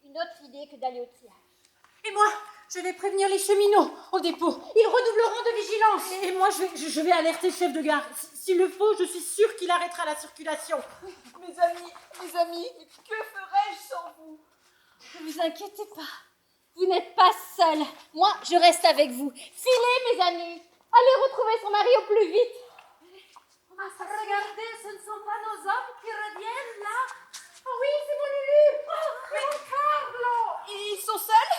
une autre idée que d'aller au triage. Et moi, Je vais prévenir les cheminots au dépôt. Ils redoubleront de vigilance. Et moi, je vais alerter le chef de gare. S'il le faut, je suis sûre qu'il arrêtera la circulation. Mes amis, que ferais-je sans vous? Ne vous inquiétez pas. Vous n'êtes pas seuls. Moi, je reste avec vous. Filez, mes amis. Allez retrouver son mari au plus vite. Regardez, ce ne sont pas nos hommes qui reviennent là. Oh oui, c'est mon Lulu. Mais Carlo, Ils sont seuls?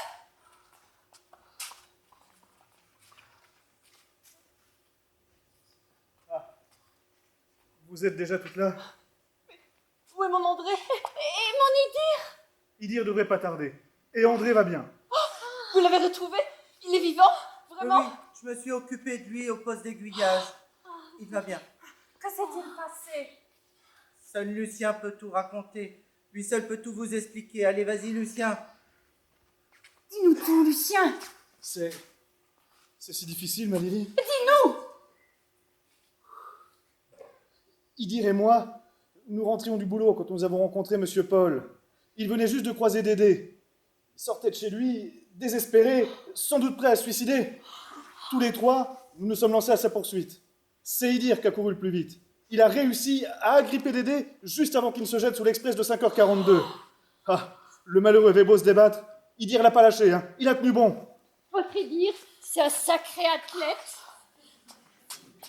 Vous êtes déjà toutes là? Où est mon André? Et mon Idir? Idir devrait pas tarder. Et André va bien. Vous l'avez retrouvé? Il est vivant? Vraiment? Oui, je me suis occupé de lui au poste d'aiguillage. Il va bien. que s'est-il passé? Seul Lucien peut tout raconter. Lui seul peut tout vous expliquer. Allez, vas-y, Lucien. Dis-nous tout, Lucien. C'est si difficile, ma Lily. Dis-nous. Idir et moi, nous rentrions du boulot quand nous avons rencontré Monsieur Paul. Il venait juste de croiser Dédé. Il sortait de chez lui, désespéré, sans doute prêt à se suicider. Tous les trois, nous nous sommes lancés à sa poursuite. C'est Idir qui a couru le plus vite. Il a réussi à agripper Dédé juste avant qu'il ne se jette sous l'express de 5h42. Ah, le malheureux avait beau se débattre, Idir l'a pas lâché, hein. Il a tenu bon. Votre Idir, c'est un sacré athlète.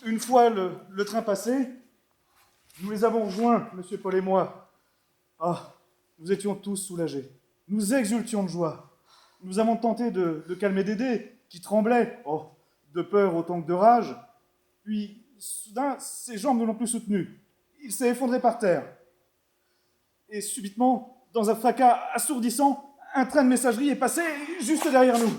Une fois le train passé, nous les avons rejoints, Monsieur Paul et moi. Ah, nous étions tous soulagés. Nous exultions de joie. Nous avons tenté de calmer Dédé, qui tremblait, de peur autant que de rage. Puis, soudain, ses jambes ne l'ont plus soutenu. Il s'est effondré par terre. Et subitement, dans un fracas assourdissant, un train de messagerie est passé juste derrière nous.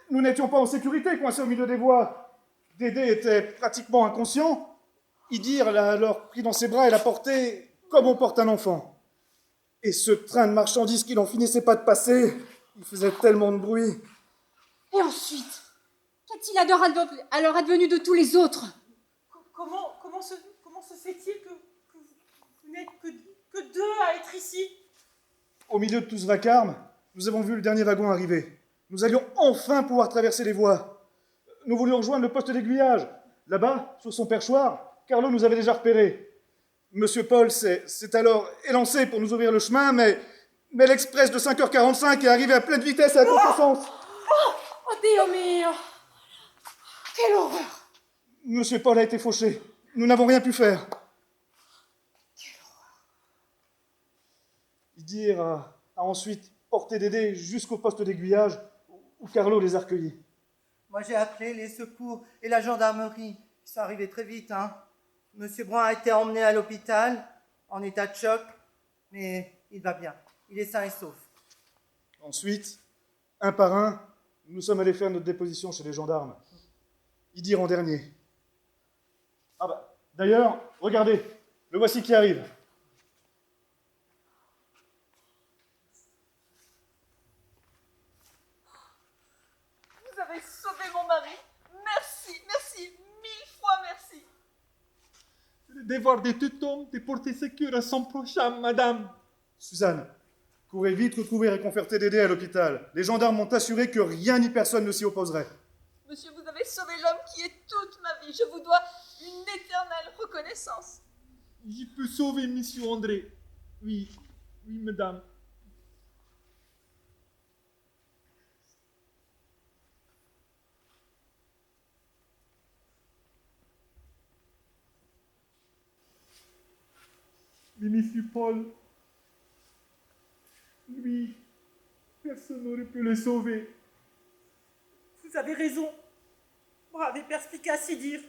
Nous n'étions pas en sécurité, coincés au milieu des voies. Dédé était pratiquement inconscient. Idir l'a alors pris dans ses bras et l'a porté comme on porte un enfant. Et ce train de marchandises qui n'en finissait pas de passer, il faisait tellement de bruit. Et ensuite, qu'est-il alors advenu de tous les autres? Comment se fait-il que vous n'êtes que deux à être ici? Au milieu de tout ce vacarme, nous avons vu le dernier wagon arriver. Nous allions enfin pouvoir traverser les voies. Nous voulions rejoindre le poste d'aiguillage. Là-bas, sur son perchoir, Carlo nous avait déjà repérés. Monsieur Paul s'est alors élancé pour nous ouvrir le chemin, mais l'express de 5h45 est arrivé à pleine vitesse et à contresens. Oh Dio mio! Quelle horreur! Monsieur Paul a été fauché. Nous n'avons rien pu faire. Quelle horreur! Idir a ensuite porté Dédé jusqu'au poste d'aiguillage où Carlo les a recueillis. Moi, j'ai appelé les secours et la gendarmerie. Ils sont arrivés très vite, hein. Monsieur Brun a été emmené à l'hôpital en état de choc, mais il va bien. Il est sain et sauf. Ensuite, un par un, nous sommes allés faire notre déposition chez les gendarmes. Idir en dernier. Ah bah, d'ailleurs, regardez, le voici qui arrive. Vous avez sauvé mon mari. Merci, 1000 fois merci. Le devoir de tout homme de porter secours à son prochain, madame. Suzanne, courez vite retrouver et conforter Dédé à l'hôpital. Les gendarmes m'ont assuré que rien ni personne ne s'y opposerait. Monsieur, vous avez sauvé l'homme qui est toute ma vie. Je vous dois une éternelle reconnaissance. Je peux sauver monsieur André. Oui, madame. Mais monsieur Paul, lui, personne n'aurait pu le sauver. Vous avez raison. Brave et perspicace Idir.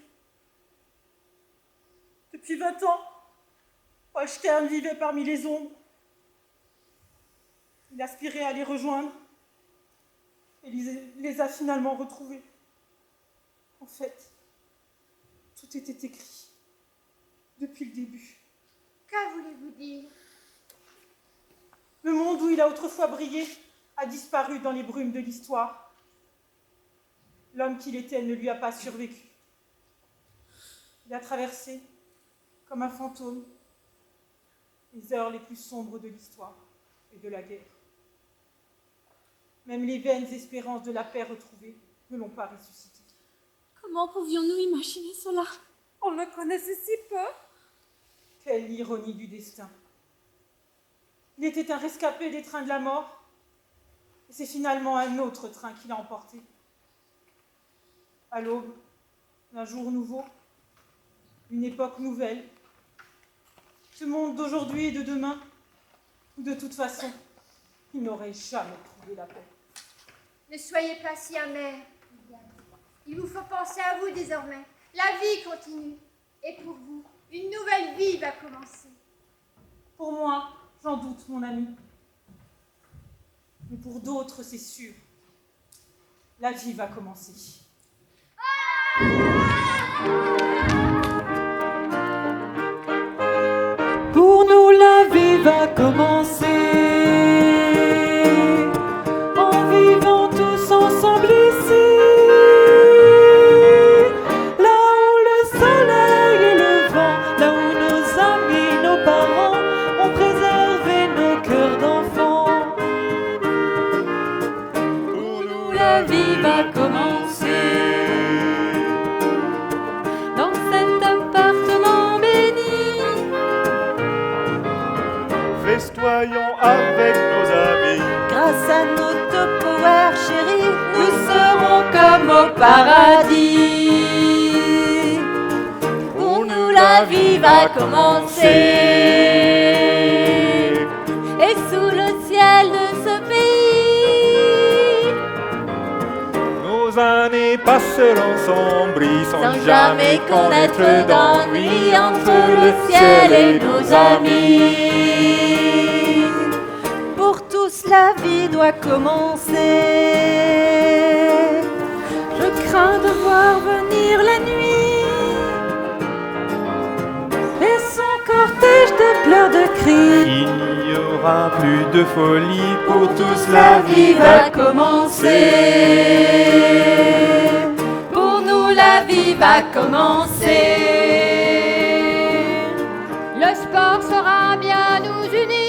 Depuis 20 ans, Holstein vivait parmi les ombres. Il aspirait à les rejoindre et les a finalement retrouvés. En fait, tout était écrit depuis le début. Que voulez-vous dire? Le monde où il a autrefois brillé a disparu dans les brumes de l'histoire. L'homme qu'il était ne lui a pas survécu. Il a traversé, comme un fantôme, les heures les plus sombres de l'histoire et de la guerre. Même les vaines espérances de la paix retrouvée ne l'ont pas ressuscité. Comment pouvions-nous imaginer cela? On le connaissait si peu. Quelle ironie du destin. Il était un rescapé des trains de la mort, et c'est finalement un autre train qui l'a emporté. À l'aube d'un jour nouveau, une époque nouvelle, ce monde d'aujourd'hui et de demain, où de toute façon, il n'aurait jamais trouvé la paix. Ne soyez pas si amer. Il vous faut penser à vous désormais. La vie continue. Et pour vous, une nouvelle vie va commencer. Pour moi, j'en doute, mon ami. Mais pour d'autres, c'est sûr. La vie va commencer. Pour nous, la vie va commencer. En vivant tous ensemble ici. Là où le soleil et le vent, là où nos amis, nos parents ont préservé nos cœurs d'enfants. Pour nous, la vie va commencer. Dans cet appartement béni, Festoyons avec nos amis. grâce à nos Tupperware chéris, nous serons comme au paradis. Pour nous la vie va commencer. Et sous le ciel de ce pays, Nos années passeront sombries sans jamais connaître d'ennui entre le ciel et nos amis. Pour tous, la vie doit commencer. Je crains de voir venir la nuit et son cortège de pleurs, de cris. Il n'y aura plus de folie. Pour tous, la vie va commencer. Pour nous la vie va commencer. Le sport saura bien nous unir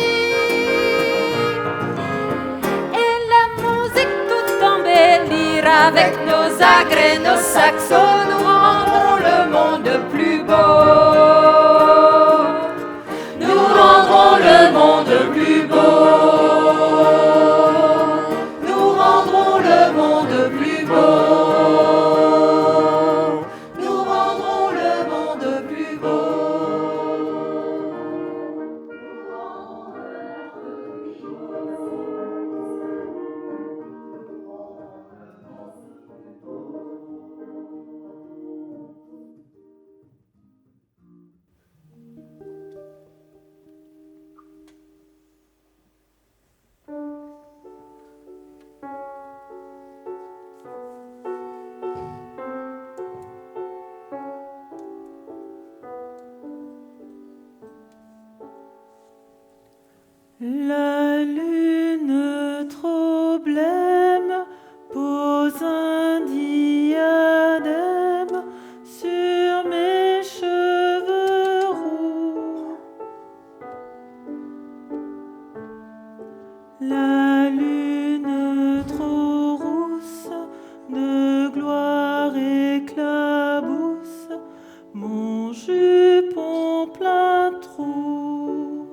Et la musique tout embellir avec nos agrès, nos saxos, nous rendrons le monde plus beau. Nous rendrons le monde plus beau. Nous rendrons le monde plus beau. Nous rendrons le monde plus beau. La lune trop blême pose un diadème sur mes cheveux roux. La lune trop rousse de gloire éclabousse mon jupon plein de trous.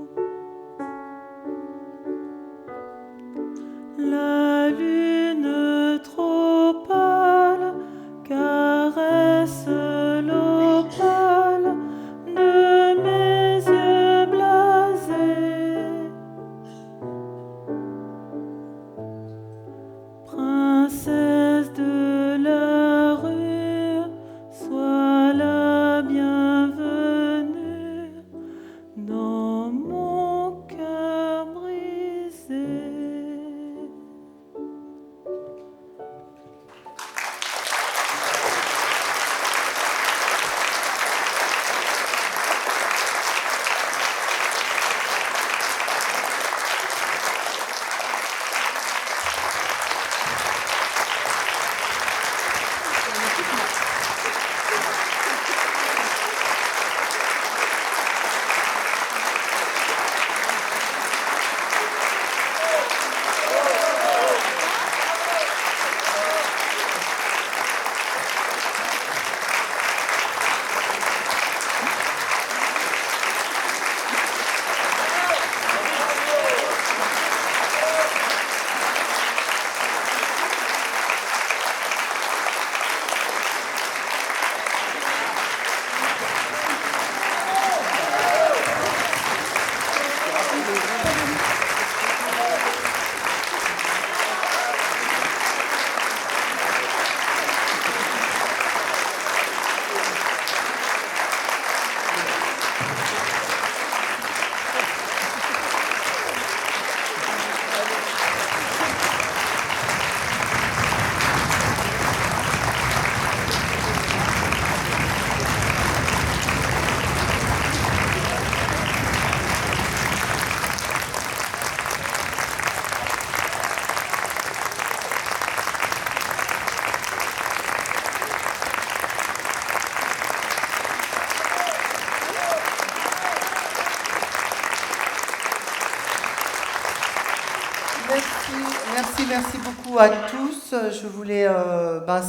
Merci beaucoup à tous. Je voulais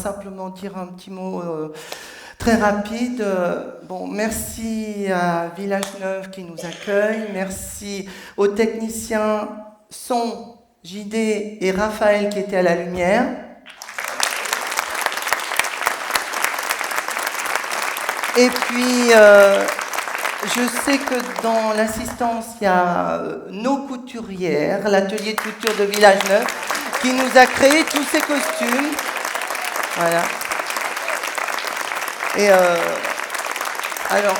simplement dire un petit mot très rapide. Merci à Village Neuf qui nous accueille. Merci aux techniciens son, JD et Raphaël qui étaient à la lumière. Et puis, je sais que dans l'assistance, il y a nos couturières, l'atelier de couture de Village Neuf, qui nous a créé tous ces costumes. Voilà. Et alors,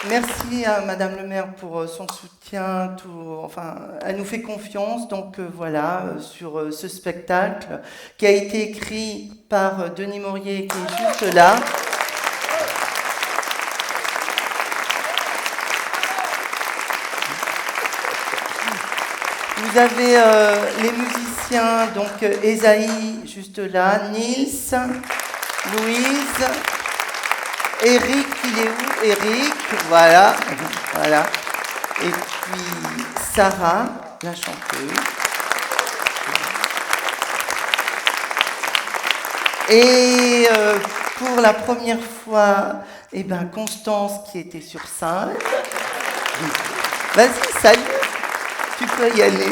merci à Madame le maire pour son soutien. Elle nous fait confiance. Donc voilà, sur ce spectacle qui a été écrit par Denis Maurier, qui est juste là. Vous avez les musiciens, donc Esaïe, juste là, Nils, Louise, Eric, il est où? Eric, voilà. Et puis Sarah, la chanteuse. Et pour la première fois, Constance qui était sur scène. Vas-y, salut. Tu peux y aller.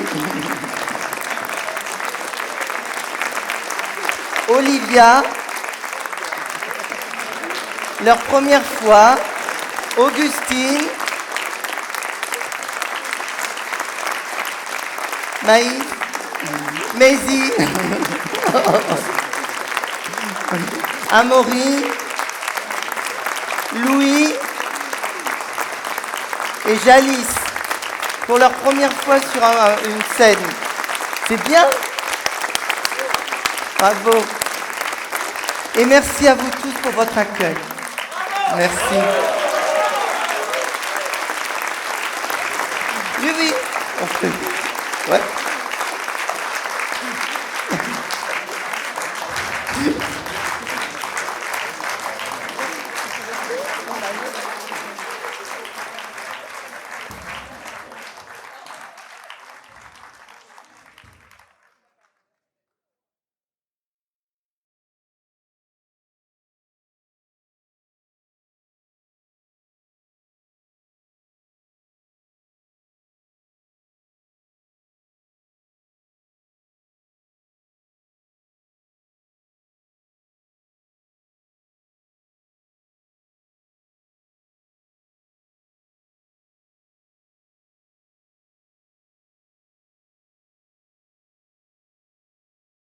Olivia, leur première fois. Augustine, Maïs, Maisie, Amaury, Louis et Jalice. Pour leur première fois sur une scène. C'est bien. Bravo. Et merci à vous tous pour votre accueil. Merci. Oui, on fait. Ouais.